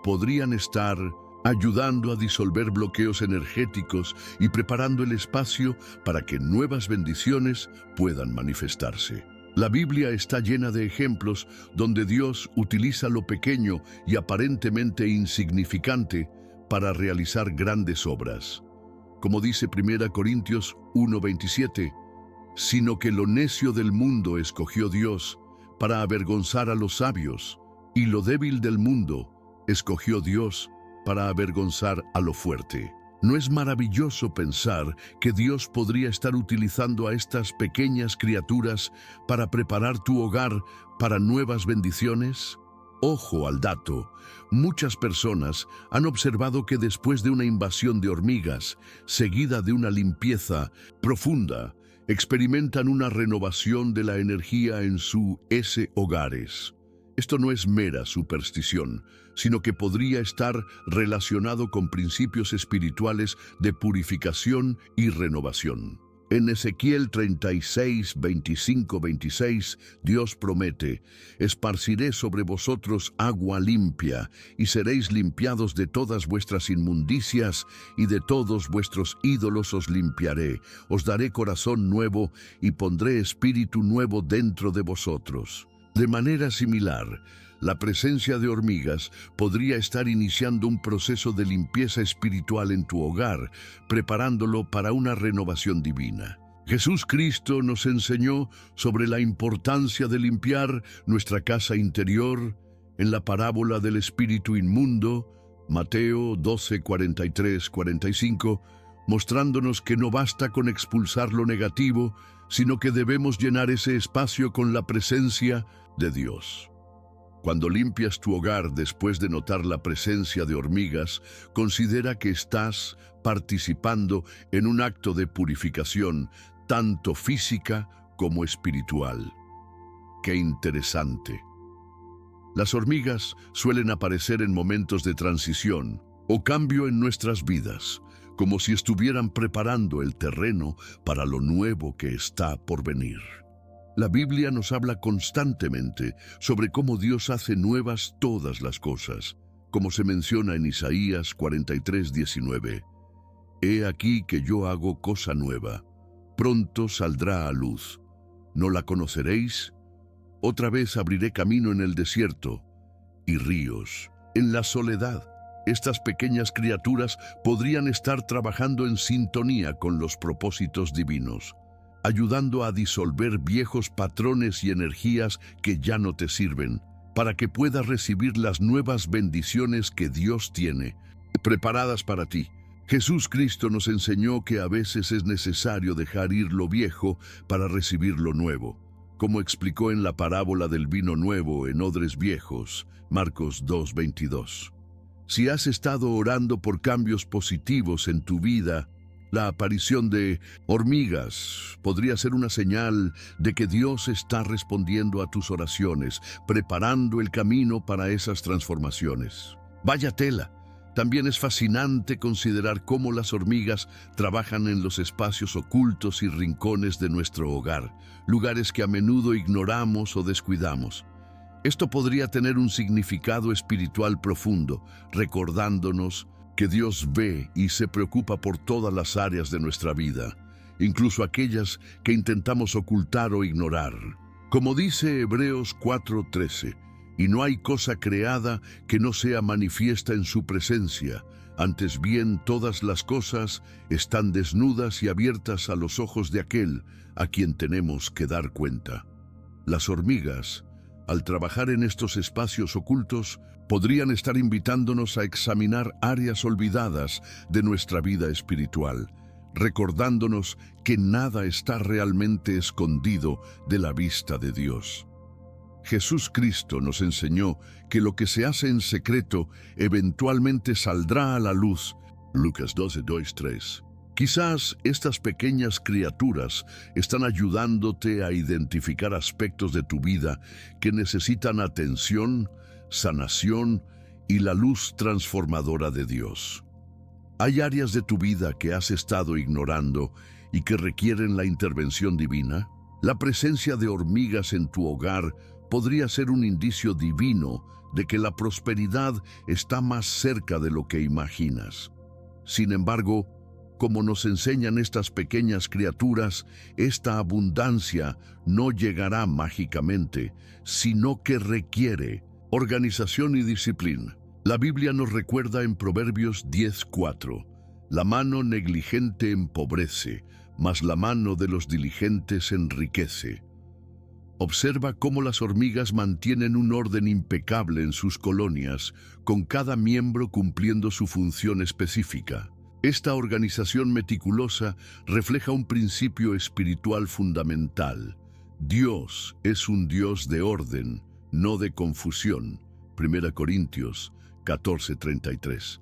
A: podrían estar ayudando a disolver bloqueos energéticos y preparando el espacio para que nuevas bendiciones puedan manifestarse. La Biblia está llena de ejemplos donde Dios utiliza lo pequeño y aparentemente insignificante para realizar grandes obras. Como dice 1 Corintios 1:27, sino que lo necio del mundo escogió Dios para avergonzar a los sabios, y lo débil del mundo escogió Dios para avergonzar a lo fuerte. ¿No es maravilloso pensar que Dios podría estar utilizando a estas pequeñas criaturas para preparar tu hogar para nuevas bendiciones? Ojo al dato, muchas personas han observado que después de una invasión de hormigas, seguida de una limpieza profunda, experimentan una renovación de la energía en sus hogares. Esto no es mera superstición, sino que podría estar relacionado con principios espirituales de purificación y renovación. En Ezequiel 36, 25, 26, Dios promete: esparciré sobre vosotros agua limpia, y seréis limpiados de todas vuestras inmundicias, y de todos vuestros ídolos os limpiaré. Os daré corazón nuevo, y pondré espíritu nuevo dentro de vosotros. De manera similar, la presencia de hormigas podría estar iniciando un proceso de limpieza espiritual en tu hogar, preparándolo para una renovación divina. Jesús Cristo nos enseñó sobre la importancia de limpiar nuestra casa interior en la parábola del espíritu inmundo, Mateo 12, 43, 45, mostrándonos que no basta con expulsar lo negativo, sino que debemos llenar ese espacio con la presencia de Dios. Cuando limpias tu hogar después de notar la presencia de hormigas, considera que estás participando en un acto de purificación, tanto física como espiritual. ¡Qué interesante! Las hormigas suelen aparecer en momentos de transición o cambio en nuestras vidas, como si estuvieran preparando el terreno para lo nuevo que está por venir. La Biblia nos habla constantemente sobre cómo Dios hace nuevas todas las cosas, como se menciona en Isaías 43:19. He aquí que yo hago cosa nueva, pronto saldrá a luz. ¿No la conoceréis? Otra vez abriré camino en el desierto y ríos en la soledad. Estas pequeñas criaturas podrían estar trabajando en sintonía con los propósitos divinos, ayudando a disolver viejos patrones y energías que ya no te sirven, para que puedas recibir las nuevas bendiciones que Dios tiene preparadas para ti. Jesús Cristo nos enseñó que a veces es necesario dejar ir lo viejo para recibir lo nuevo, como explicó en la parábola del vino nuevo en odres viejos, Marcos 2:22. Si has estado orando por cambios positivos en tu vida, la aparición de hormigas podría ser una señal de que Dios está respondiendo a tus oraciones, preparando el camino para esas transformaciones. Vaya tela. También es fascinante considerar cómo las hormigas trabajan en los espacios ocultos y rincones de nuestro hogar, lugares que a menudo ignoramos o descuidamos. Esto podría tener un significado espiritual profundo, recordándonos que Dios ve y se preocupa por todas las áreas de nuestra vida, incluso aquellas que intentamos ocultar o ignorar. Como dice Hebreos 4:13, y no hay cosa creada que no sea manifiesta en su presencia, antes bien todas las cosas están desnudas y abiertas a los ojos de aquel a quien tenemos que dar cuenta. Las hormigas, al trabajar en estos espacios ocultos, podrían estar invitándonos a examinar áreas olvidadas de nuestra vida espiritual, recordándonos que nada está realmente escondido de la vista de Dios. Jesús Cristo nos enseñó que lo que se hace en secreto eventualmente saldrá a la luz. Lucas 12:2-3. Quizás estas pequeñas criaturas están ayudándote a identificar aspectos de tu vida que necesitan atención, sanación y la luz transformadora de Dios. ¿Hay áreas de tu vida que has estado ignorando y que requieren la intervención divina? La presencia de hormigas en tu hogar podría ser un indicio divino de que la prosperidad está más cerca de lo que imaginas. Sin embargo, como nos enseñan estas pequeñas criaturas, esta abundancia no llegará mágicamente, sino que requiere organización y disciplina. La Biblia nos recuerda en Proverbios 10:4, la mano negligente empobrece, mas la mano de los diligentes enriquece. Observa cómo las hormigas mantienen un orden impecable en sus colonias, con cada miembro cumpliendo su función específica. Esta organización meticulosa refleja un principio espiritual fundamental. Dios es un Dios de orden, no de confusión. 1 Corintios 14:33.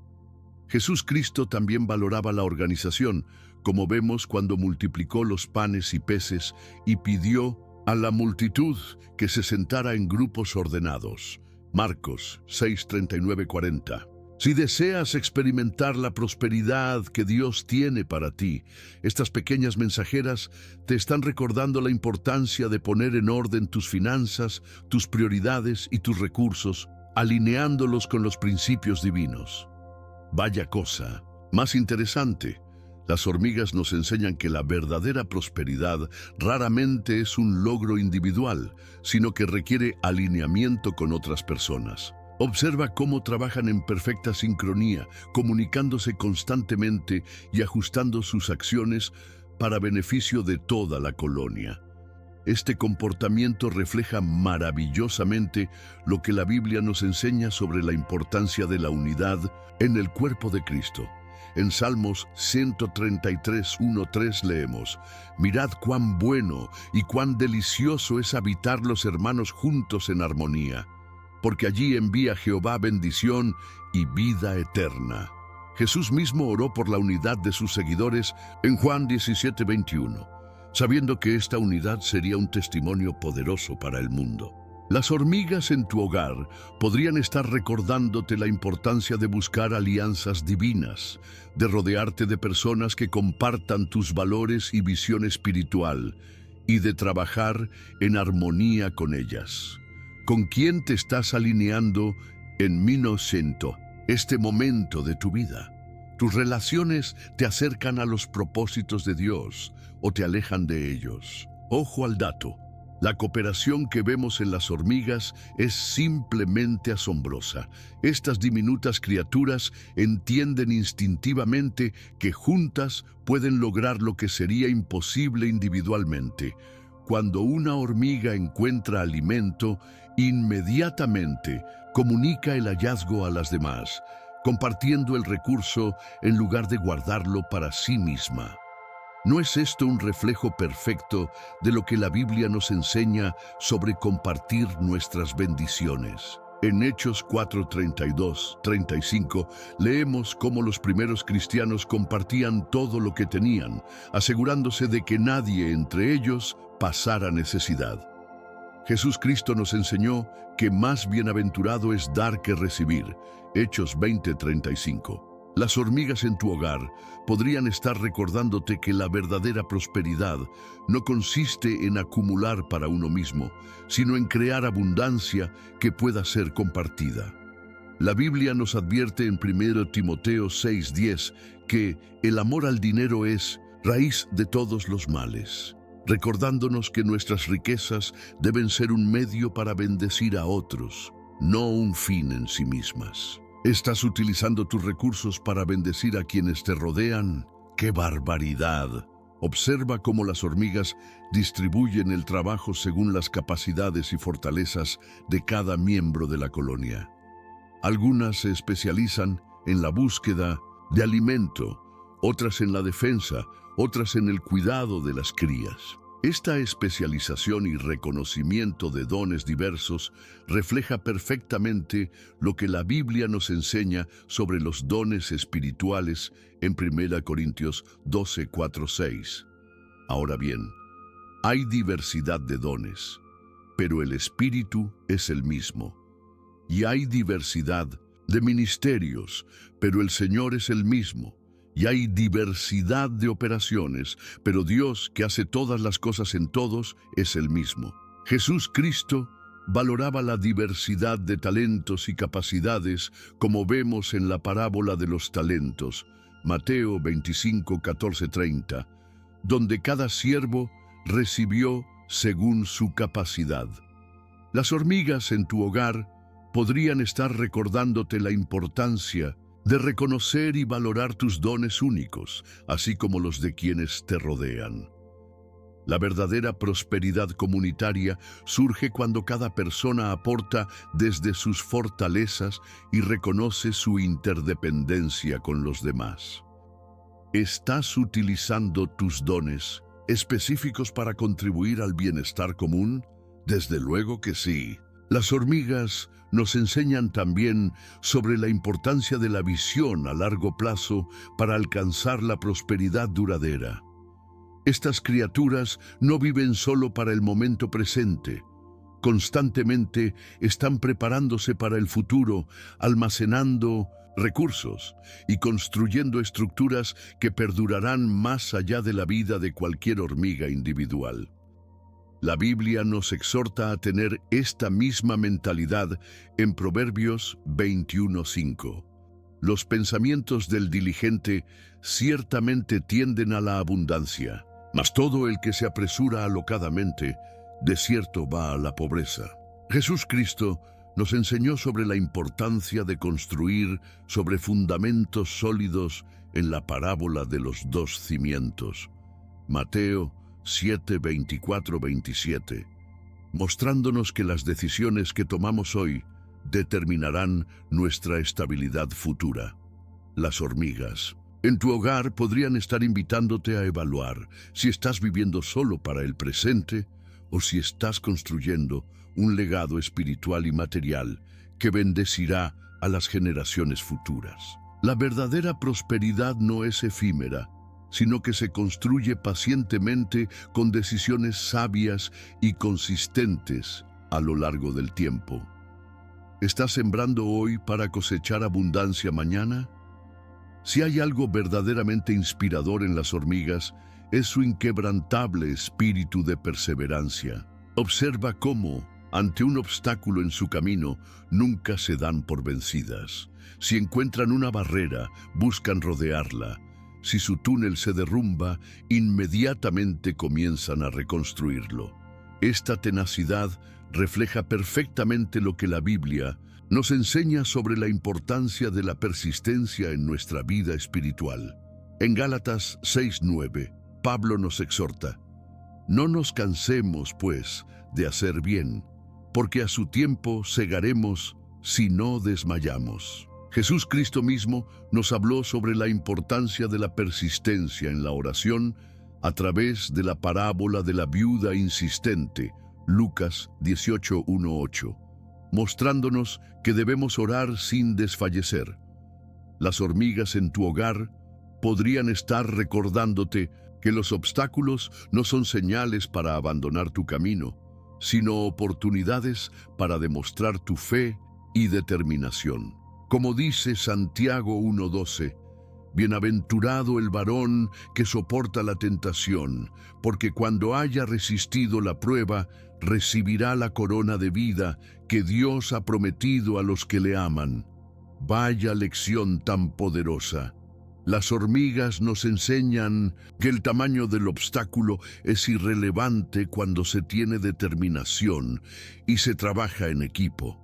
A: Jesús Cristo también valoraba la organización, como vemos cuando multiplicó los panes y peces y pidió a la multitud que se sentara en grupos ordenados. Marcos 6:39-40. Si deseas experimentar la prosperidad que Dios tiene para ti, estas pequeñas mensajeras te están recordando la importancia de poner en orden tus finanzas, tus prioridades y tus recursos, alineándolos con los principios divinos. Vaya cosa más interesante. Las hormigas nos enseñan que la verdadera prosperidad raramente es un logro individual, sino que requiere alineamiento con otras personas. Observa cómo trabajan en perfecta sincronía, comunicándose constantemente y ajustando sus acciones para beneficio de toda la colonia. Este comportamiento refleja maravillosamente lo que la Biblia nos enseña sobre la importancia de la unidad en el cuerpo de Cristo. En Salmos 133:1-3 leemos: Mirad cuán bueno y cuán delicioso es habitar los hermanos juntos en armonía, porque allí envía Jehová bendición y vida eterna. Jesús mismo oró por la unidad de sus seguidores en Juan 17:21, sabiendo que esta unidad sería un testimonio poderoso para el mundo. Las hormigas en tu hogar podrían estar recordándote la importancia de buscar alianzas divinas, de rodearte de personas que compartan tus valores y visión espiritual, y de trabajar en armonía con ellas. ¿Con quién te estás alineando en este momento de tu vida? ¿Tus relaciones te acercan a los propósitos de Dios o te alejan de ellos? Ojo al dato. La cooperación que vemos en las hormigas es simplemente asombrosa. Estas diminutas criaturas entienden instintivamente que juntas pueden lograr lo que sería imposible individualmente. Cuando una hormiga encuentra alimento, inmediatamente comunica el hallazgo a las demás, compartiendo el recurso en lugar de guardarlo para sí misma. ¿No es esto un reflejo perfecto de lo que la Biblia nos enseña sobre compartir nuestras bendiciones? En Hechos 4:32-35 leemos cómo los primeros cristianos compartían todo lo que tenían, asegurándose de que nadie entre ellos pasara necesidad. Jesús Cristo nos enseñó que más bienaventurado es dar que recibir. Hechos 20:35. Las hormigas en tu hogar podrían estar recordándote que la verdadera prosperidad no consiste en acumular para uno mismo, sino en crear abundancia que pueda ser compartida. La Biblia nos advierte en 1 Timoteo 6:10 que el amor al dinero es raíz de todos los males, recordándonos que nuestras riquezas deben ser un medio para bendecir a otros, no un fin en sí mismas. ¿Estás utilizando tus recursos para bendecir a quienes te rodean? ¡Qué barbaridad! Observa cómo las hormigas distribuyen el trabajo según las capacidades y fortalezas de cada miembro de la colonia. Algunas se especializan en la búsqueda de alimento, otras en la defensa, otras en el cuidado de las crías. Esta especialización y reconocimiento de dones diversos refleja perfectamente lo que la Biblia nos enseña sobre los dones espirituales en 1 Corintios 12:4-6. Ahora bien, hay diversidad de dones, pero el Espíritu es el mismo. Y hay diversidad de ministerios, pero el Señor es el mismo. Y hay diversidad de operaciones, pero Dios, que hace todas las cosas en todos, es el mismo. Jesús Cristo valoraba la diversidad de talentos y capacidades, como vemos en la parábola de los talentos, Mateo 25:14-30, donde cada siervo recibió según su capacidad. Las hormigas en tu hogar podrían estar recordándote la importancia de reconocer y valorar tus dones únicos, así como los de quienes te rodean. La verdadera prosperidad comunitaria surge cuando cada persona aporta desde sus fortalezas y reconoce su interdependencia con los demás. ¿Estás utilizando tus dones específicos para contribuir al bienestar común? Desde luego que sí. Las hormigas nos enseñan también sobre la importancia de la visión a largo plazo para alcanzar la prosperidad duradera. Estas criaturas no viven solo para el momento presente. Constantemente están preparándose para el futuro, almacenando recursos y construyendo estructuras que perdurarán más allá de la vida de cualquier hormiga individual. La Biblia nos exhorta a tener esta misma mentalidad en Proverbios 21:5. Los pensamientos del diligente ciertamente tienden a la abundancia, mas todo el que se apresura alocadamente, de cierto va a la pobreza. Jesús Cristo nos enseñó sobre la importancia de construir sobre fundamentos sólidos en la parábola de los dos cimientos. Mateo 7:24-27, mostrándonos que las decisiones que tomamos hoy determinarán nuestra estabilidad futura. Las hormigas en tu hogar podrían estar invitándote a evaluar si estás viviendo solo para el presente o si estás construyendo un legado espiritual y material que bendecirá a las generaciones futuras. La verdadera prosperidad no es efímera, sino que se construye pacientemente con decisiones sabias y consistentes a lo largo del tiempo. ¿Estás sembrando hoy para cosechar abundancia mañana? Si hay algo verdaderamente inspirador en las hormigas, es su inquebrantable espíritu de perseverancia. Observa cómo, ante un obstáculo en su camino, nunca se dan por vencidas. Si encuentran una barrera, buscan rodearla. Si su túnel se derrumba, inmediatamente comienzan a reconstruirlo. Esta tenacidad refleja perfectamente lo que la Biblia nos enseña sobre la importancia de la persistencia en nuestra vida espiritual. En Gálatas 6:9, Pablo nos exhorta: no nos cansemos, pues, de hacer bien, porque a su tiempo segaremos si no desmayamos. Jesús Cristo mismo nos habló sobre la importancia de la persistencia en la oración a través de la parábola de la viuda insistente, Lucas 18:1-8, mostrándonos que debemos orar sin desfallecer. Las hormigas en tu hogar podrían estar recordándote que los obstáculos no son señales para abandonar tu camino, sino oportunidades para demostrar tu fe y determinación. Como dice Santiago 1:12, bienaventurado el varón que soporta la tentación, porque cuando haya resistido la prueba, recibirá la corona de vida que Dios ha prometido a los que le aman. Vaya lección tan poderosa. Las hormigas nos enseñan que el tamaño del obstáculo es irrelevante cuando se tiene determinación y se trabaja en equipo.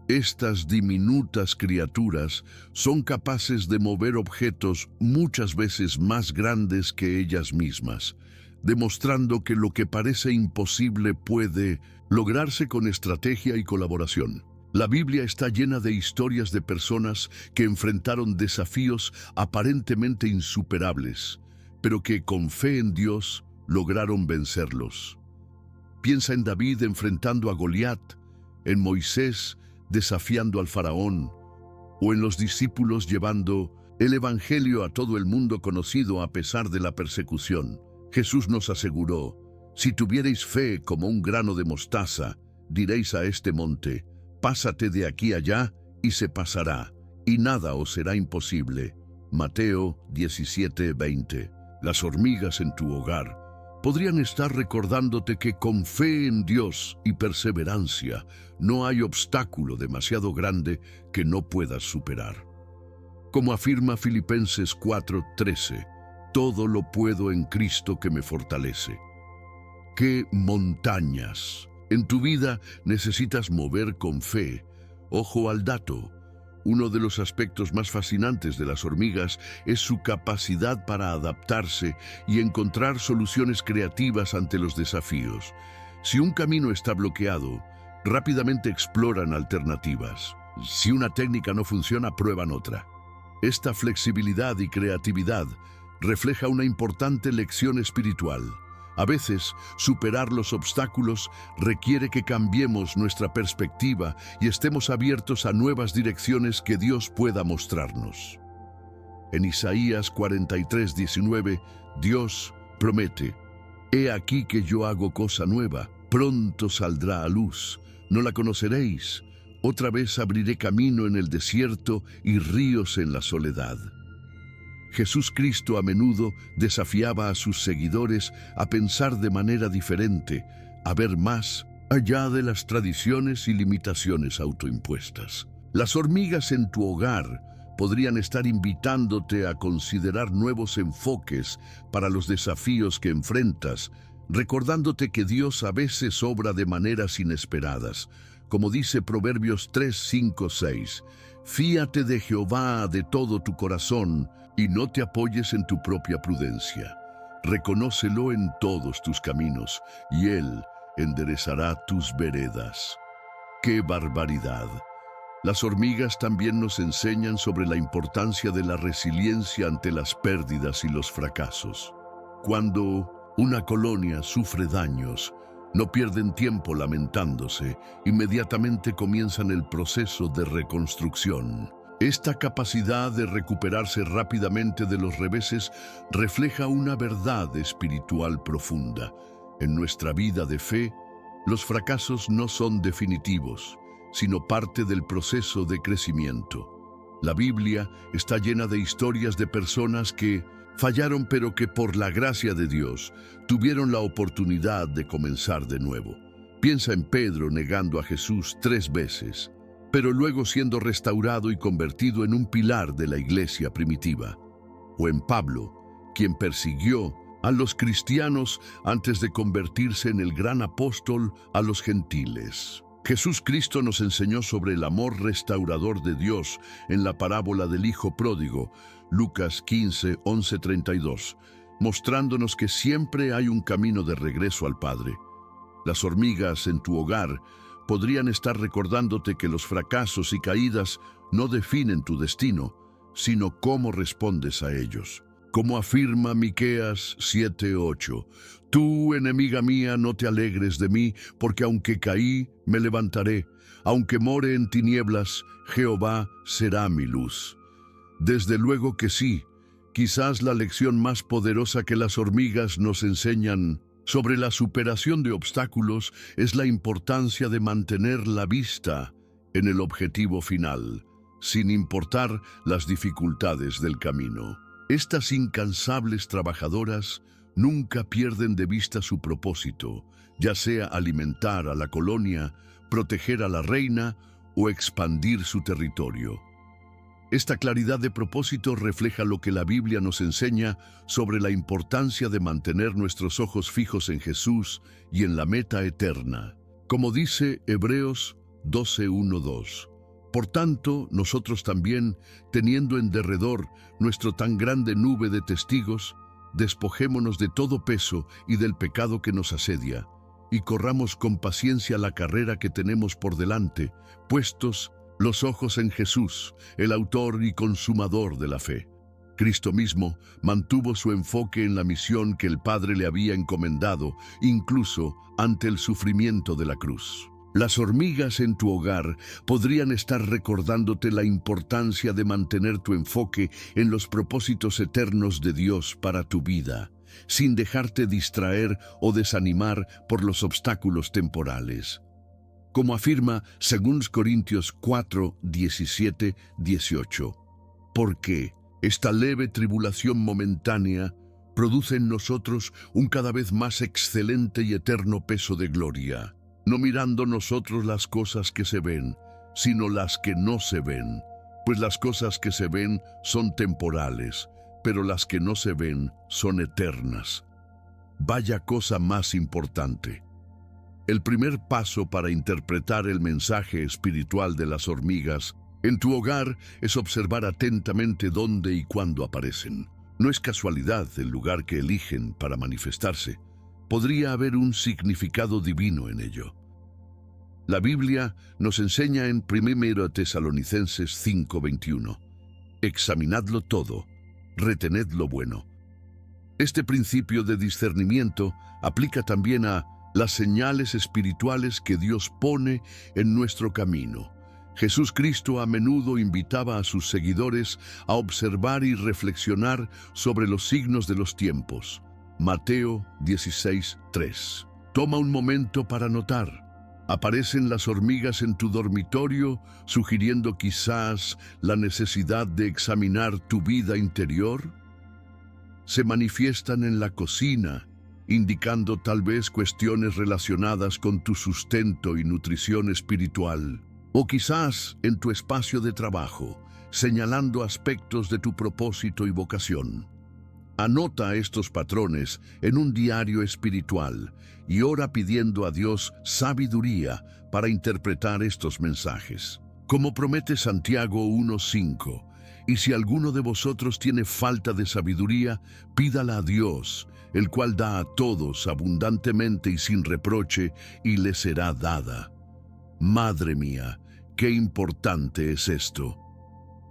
A: Estas diminutas criaturas son capaces de mover objetos muchas veces más grandes que ellas mismas, demostrando que lo que parece imposible puede lograrse con estrategia y colaboración. La Biblia está llena de historias de personas que enfrentaron desafíos aparentemente insuperables, pero que con fe en Dios lograron vencerlos. Piensa en David enfrentando a Goliat, en Moisés desafiando al faraón, o en los discípulos llevando el Evangelio a todo el mundo conocido a pesar de la persecución. Jesús nos aseguró: si tuvierais fe como un grano de mostaza, diréis a este monte: pásate de aquí allá, y se pasará, y nada os será imposible. Mateo 17:20. Las hormigas en tu hogar podrían estar recordándote que con fe en Dios y perseverancia no hay obstáculo demasiado grande que no puedas superar. Como afirma Filipenses 4:13, todo lo puedo en Cristo que me fortalece. ¡Qué montañas! En tu vida necesitas mover con fe. Ojo al dato. Uno de los aspectos más fascinantes de las hormigas es su capacidad para adaptarse y encontrar soluciones creativas ante los desafíos. Si un camino está bloqueado, rápidamente exploran alternativas. Si una técnica no funciona, prueban otra. Esta flexibilidad y creatividad refleja una importante lección espiritual. A veces, superar los obstáculos requiere que cambiemos nuestra perspectiva y estemos abiertos a nuevas direcciones que Dios pueda mostrarnos. En Isaías 43:19, Dios promete: «He aquí que yo hago cosa nueva, pronto saldrá a luz, no la conoceréis. Otra vez abriré camino en el desierto y ríos en la soledad». Jesús Cristo a menudo desafiaba a sus seguidores a pensar de manera diferente, a ver más allá de las tradiciones y limitaciones autoimpuestas. Las hormigas en tu hogar podrían estar invitándote a considerar nuevos enfoques para los desafíos que enfrentas, recordándote que Dios a veces obra de maneras inesperadas. Como dice Proverbios 3:5-6, «Fíate de Jehová de todo tu corazón y no te apoyes en tu propia prudencia. Reconócelo en todos tus caminos y Él enderezará tus veredas». ¡Qué barbaridad! Las hormigas también nos enseñan sobre la importancia de la resiliencia ante las pérdidas y los fracasos. Cuando una colonia sufre daños, no pierden tiempo lamentándose, inmediatamente comienzan el proceso de reconstrucción. Esta capacidad de recuperarse rápidamente de los reveses refleja una verdad espiritual profunda. En nuestra vida de fe, los fracasos no son definitivos, sino parte del proceso de crecimiento. La Biblia está llena de historias de personas que fallaron, pero que por la gracia de Dios tuvieron la oportunidad de comenzar de nuevo. Piensa en Pedro negando a Jesús 3 veces, pero luego siendo restaurado y convertido en un pilar de la iglesia primitiva. O en Pablo, quien persiguió a los cristianos antes de convertirse en el gran apóstol a los gentiles. Jesús Cristo nos enseñó sobre el amor restaurador de Dios en la parábola del Hijo Pródigo, Lucas 15, 11, 32, mostrándonos que siempre hay un camino de regreso al Padre. Las hormigas en tu hogar podrían estar recordándote que los fracasos y caídas no definen tu destino, sino cómo respondes a ellos. Como afirma Miqueas 7:8, tú, enemiga mía, no te alegres de mí, porque aunque caí, me levantaré. Aunque more en tinieblas, Jehová será mi luz. Desde luego que sí. Quizás la lección más poderosa que las hormigas nos enseñan sobre la superación de obstáculos es la importancia de mantener la vista en el objetivo final, sin importar las dificultades del camino. Estas incansables trabajadoras nunca pierden de vista su propósito, ya sea alimentar a la colonia, proteger a la reina o expandir su territorio. Esta claridad de propósito refleja lo que la Biblia nos enseña sobre la importancia de mantener nuestros ojos fijos en Jesús y en la meta eterna. Como dice Hebreos 12:1-2. Por tanto, nosotros también, teniendo en derredor nuestro tan grande nube de testigos, despojémonos de todo peso y del pecado que nos asedia, y corramos con paciencia la carrera que tenemos por delante, puestos los ojos en Jesús, el autor y consumador de la fe. Cristo mismo mantuvo su enfoque en la misión que el Padre le había encomendado, incluso ante el sufrimiento de la cruz. Las hormigas en tu hogar podrían estar recordándote la importancia de mantener tu enfoque en los propósitos eternos de Dios para tu vida, sin dejarte distraer o desanimar por los obstáculos temporales. Como afirma 2 Corintios 4, 17, 18. Porque esta leve tribulación momentánea produce en nosotros un cada vez más excelente y eterno peso de gloria, no mirando nosotros las cosas que se ven, sino las que no se ven, pues las cosas que se ven son temporales, pero las que no se ven son eternas. Vaya cosa más importante. El primer paso para interpretar el mensaje espiritual de las hormigas en tu hogar es observar atentamente dónde y cuándo aparecen. No es casualidad el lugar que eligen para manifestarse. Podría haber un significado divino en ello. La Biblia nos enseña en 1 Tesalonicenses 5:21, examinadlo todo, retened lo bueno. Este principio de discernimiento aplica también a las señales espirituales que Dios pone en nuestro camino. Jesús Cristo a menudo invitaba a sus seguidores a observar y reflexionar sobre los signos de los tiempos. Mateo 16:3. Toma un momento para notar. ¿Aparecen las hormigas en tu dormitorio, sugiriendo quizás la necesidad de examinar tu vida interior? ¿Se manifiestan en la cocina, indicando tal vez cuestiones relacionadas con tu sustento y nutrición espiritual? O quizás en tu espacio de trabajo, señalando aspectos de tu propósito y vocación. Anota estos patrones en un diario espiritual y ora pidiendo a Dios sabiduría para interpretar estos mensajes. Como promete Santiago 1:5, y si alguno de vosotros tiene falta de sabiduría, pídala a Dios, el cual da a todos abundantemente y sin reproche, y le será dada. Madre mía, qué importante es esto.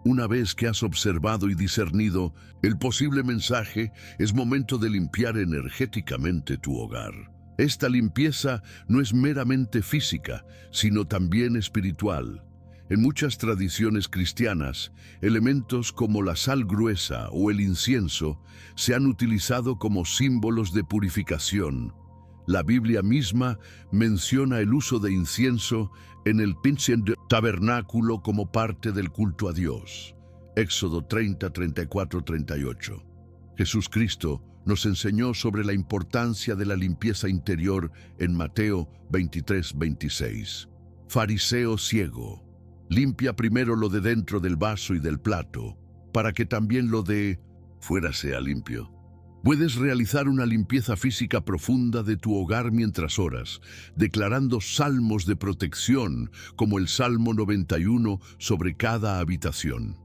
A: Una vez que has observado y discernido el posible mensaje, es momento de limpiar energéticamente tu hogar. Esta limpieza no es meramente física, sino también espiritual. En muchas tradiciones cristianas, elementos como la sal gruesa o el incienso se han utilizado como símbolos de purificación. La Biblia misma menciona el uso de incienso en el tabernáculo como parte del culto a Dios. Éxodo 30, 34, 38. Jesús Cristo nos enseñó sobre la importancia de la limpieza interior en Mateo 23, 26. Fariseo ciego, limpia primero lo de dentro del vaso y del plato, para que también lo de fuera sea limpio. Puedes realizar una limpieza física profunda de tu hogar mientras oras, declarando salmos de protección, como el Salmo 91 sobre cada habitación.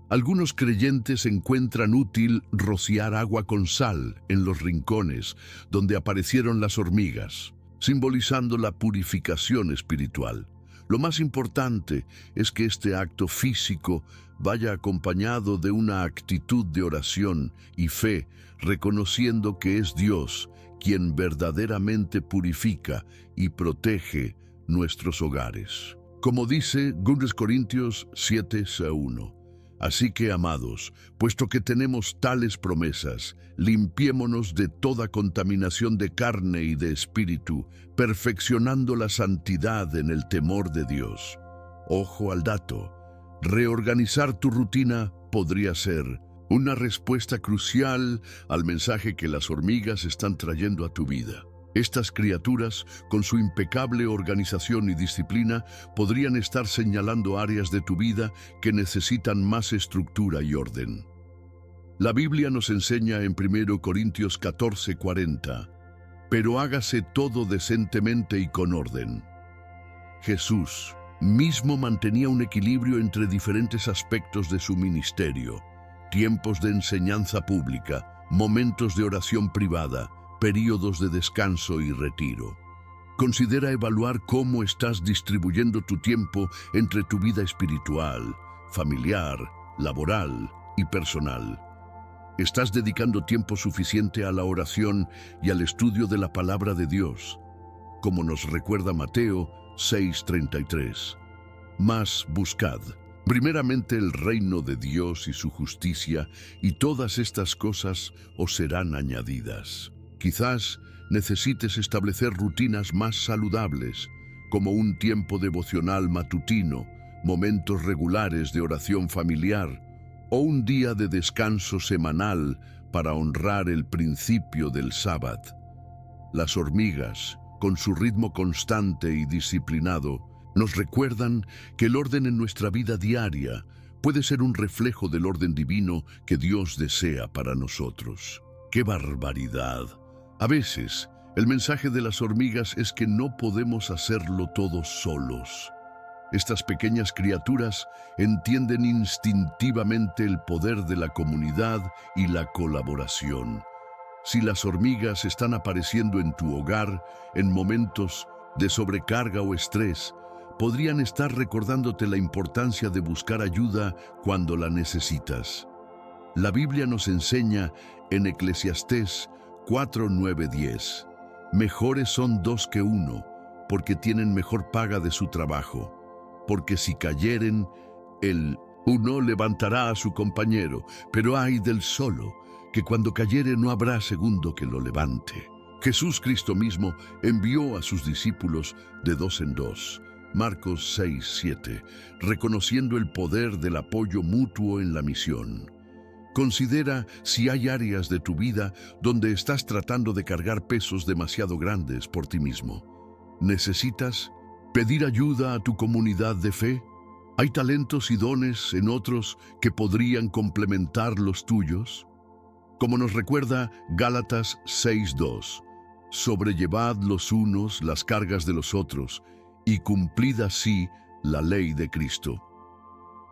A: Algunos creyentes encuentran útil rociar agua con sal en los rincones donde aparecieron las hormigas, simbolizando la purificación espiritual. Lo más importante es que este acto físico vaya acompañado de una actitud de oración y fe, reconociendo que es Dios quien verdaderamente purifica y protege nuestros hogares. Como dice 2 Corintios 7:1. Así que, amados, puesto que tenemos tales promesas, limpiémonos de toda contaminación de carne y de espíritu, perfeccionando la santidad en el temor de Dios. Ojo al dato. Reorganizar tu rutina podría ser una respuesta crucial al mensaje que las hormigas están trayendo a tu vida. Estas criaturas, con su impecable organización y disciplina, podrían estar señalando áreas de tu vida que necesitan más estructura y orden. La Biblia nos enseña en 1 Corintios 14:40, pero hágase todo decentemente y con orden. Jesús mismo mantenía un equilibrio entre diferentes aspectos de su ministerio: tiempos de enseñanza pública, momentos de oración privada, períodos de descanso y retiro. Considera evaluar cómo estás distribuyendo tu tiempo entre tu vida espiritual, familiar, laboral y personal. ¿Estás dedicando tiempo suficiente a la oración y al estudio de la palabra de Dios? Como nos recuerda Mateo 6:33. Mas buscad primeramente el reino de Dios y su justicia, y todas estas cosas os serán añadidas. Quizás necesites establecer rutinas más saludables, como un tiempo devocional matutino, momentos regulares de oración familiar o un día de descanso semanal para honrar el principio del sábado. Las hormigas, con su ritmo constante y disciplinado, nos recuerdan que el orden en nuestra vida diaria puede ser un reflejo del orden divino que Dios desea para nosotros. ¡Qué barbaridad! A veces, el mensaje de las hormigas es que no podemos hacerlo todos solos. Estas pequeñas criaturas entienden instintivamente el poder de la comunidad y la colaboración. Si las hormigas están apareciendo en tu hogar en momentos de sobrecarga o estrés, podrían estar recordándote la importancia de buscar ayuda cuando la necesitas. La Biblia nos enseña en Eclesiastés 4:9-10. Mejores son dos que uno, porque tienen mejor paga de su trabajo. Porque si cayeren, el uno levantará a su compañero, pero ay del solo, que cuando cayere no habrá segundo que lo levante. Jesús Cristo mismo envió a sus discípulos de dos en dos, Marcos 6:7, reconociendo el poder del apoyo mutuo en la misión. Considera si hay áreas de tu vida donde estás tratando de cargar pesos demasiado grandes por ti mismo. ¿Necesitas pedir ayuda a tu comunidad de fe? ¿Hay talentos y dones en otros que podrían complementar los tuyos? Como nos recuerda Gálatas 6:2, sobrellevad los unos las cargas de los otros y cumplid así la ley de Cristo.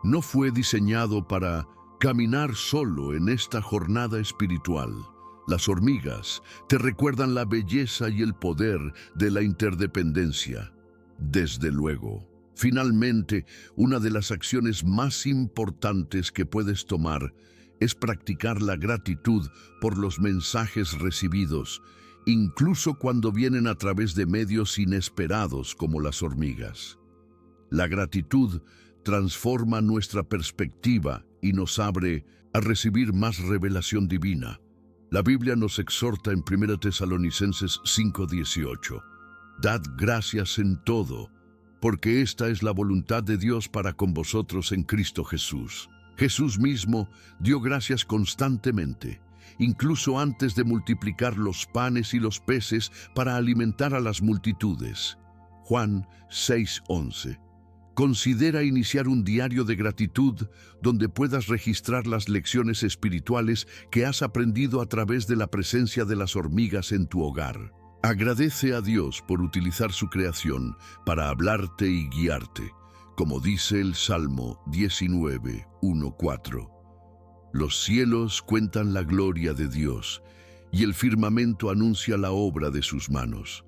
A: No fue diseñado para caminar solo en esta jornada espiritual. Las hormigas te recuerdan la belleza y el poder de la interdependencia. Desde luego. Finalmente, una de las acciones más importantes que puedes tomar es practicar la gratitud por los mensajes recibidos, incluso cuando vienen a través de medios inesperados como las hormigas. La gratitud transforma nuestra perspectiva y nos abre a recibir más revelación divina. La Biblia nos exhorta en 1 Tesalonicenses 5:18. Dad gracias en todo, porque esta es la voluntad de Dios para con vosotros en Cristo Jesús. Jesús mismo dio gracias constantemente, incluso antes de multiplicar los panes y los peces para alimentar a las multitudes. Juan 6:11. Considera iniciar un diario de gratitud donde puedas registrar las lecciones espirituales que has aprendido a través de la presencia de las hormigas en tu hogar. Agradece a Dios por utilizar su creación para hablarte y guiarte, como dice el Salmo 19, 1-4. Los cielos cuentan la gloria de Dios, y el firmamento anuncia la obra de sus manos.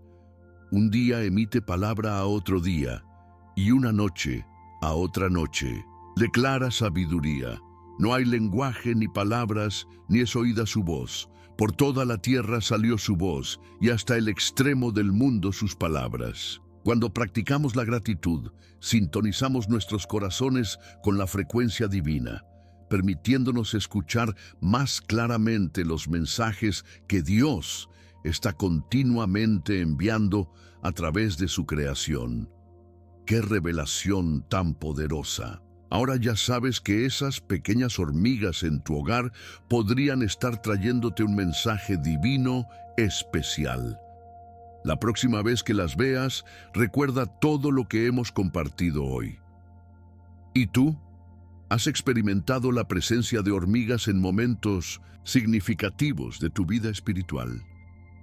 A: Un día emite palabra a otro día, y una noche a otra noche. Declara sabiduría. No hay lenguaje ni palabras, ni es oída su voz. Por toda la tierra salió su voz, y hasta el extremo del mundo sus palabras. Cuando practicamos la gratitud, sintonizamos nuestros corazones con la frecuencia divina, permitiéndonos escuchar más claramente los mensajes que Dios está continuamente enviando a través de su creación. ¡Qué revelación tan poderosa! Ahora ya sabes que esas pequeñas hormigas en tu hogar podrían estar trayéndote un mensaje divino especial. La próxima vez que las veas, recuerda todo lo que hemos compartido hoy. ¿Y tú? ¿Has experimentado la presencia de hormigas en momentos significativos de tu vida espiritual?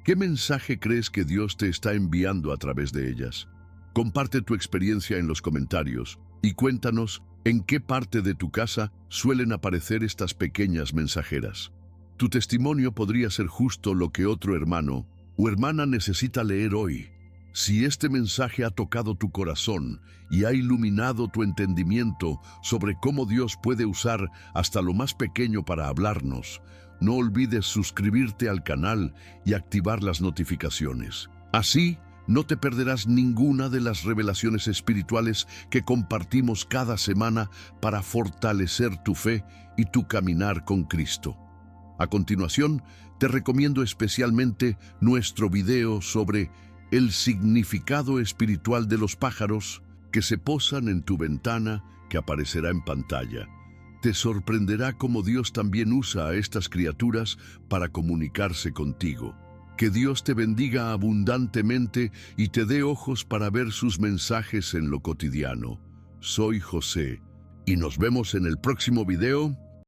A: ¿Qué mensaje crees que Dios te está enviando a través de ellas? Comparte tu experiencia en los comentarios y cuéntanos en qué parte de tu casa suelen aparecer estas pequeñas mensajeras. Tu testimonio podría ser justo lo que otro hermano o hermana necesita leer hoy. Si este mensaje ha tocado tu corazón y ha iluminado tu entendimiento sobre cómo Dios puede usar hasta lo más pequeño para hablarnos, no olvides suscribirte al canal y activar las notificaciones. Así, no te perderás ninguna de las revelaciones espirituales que compartimos cada semana para fortalecer tu fe y tu caminar con Cristo. A continuación, te recomiendo especialmente nuestro video sobre el significado espiritual de los pájaros que se posan en tu ventana, que aparecerá en pantalla. Te sorprenderá cómo Dios también usa a estas criaturas para comunicarse contigo. Que Dios te bendiga abundantemente y te dé ojos para ver sus mensajes en lo cotidiano. Soy José y nos vemos en el próximo video.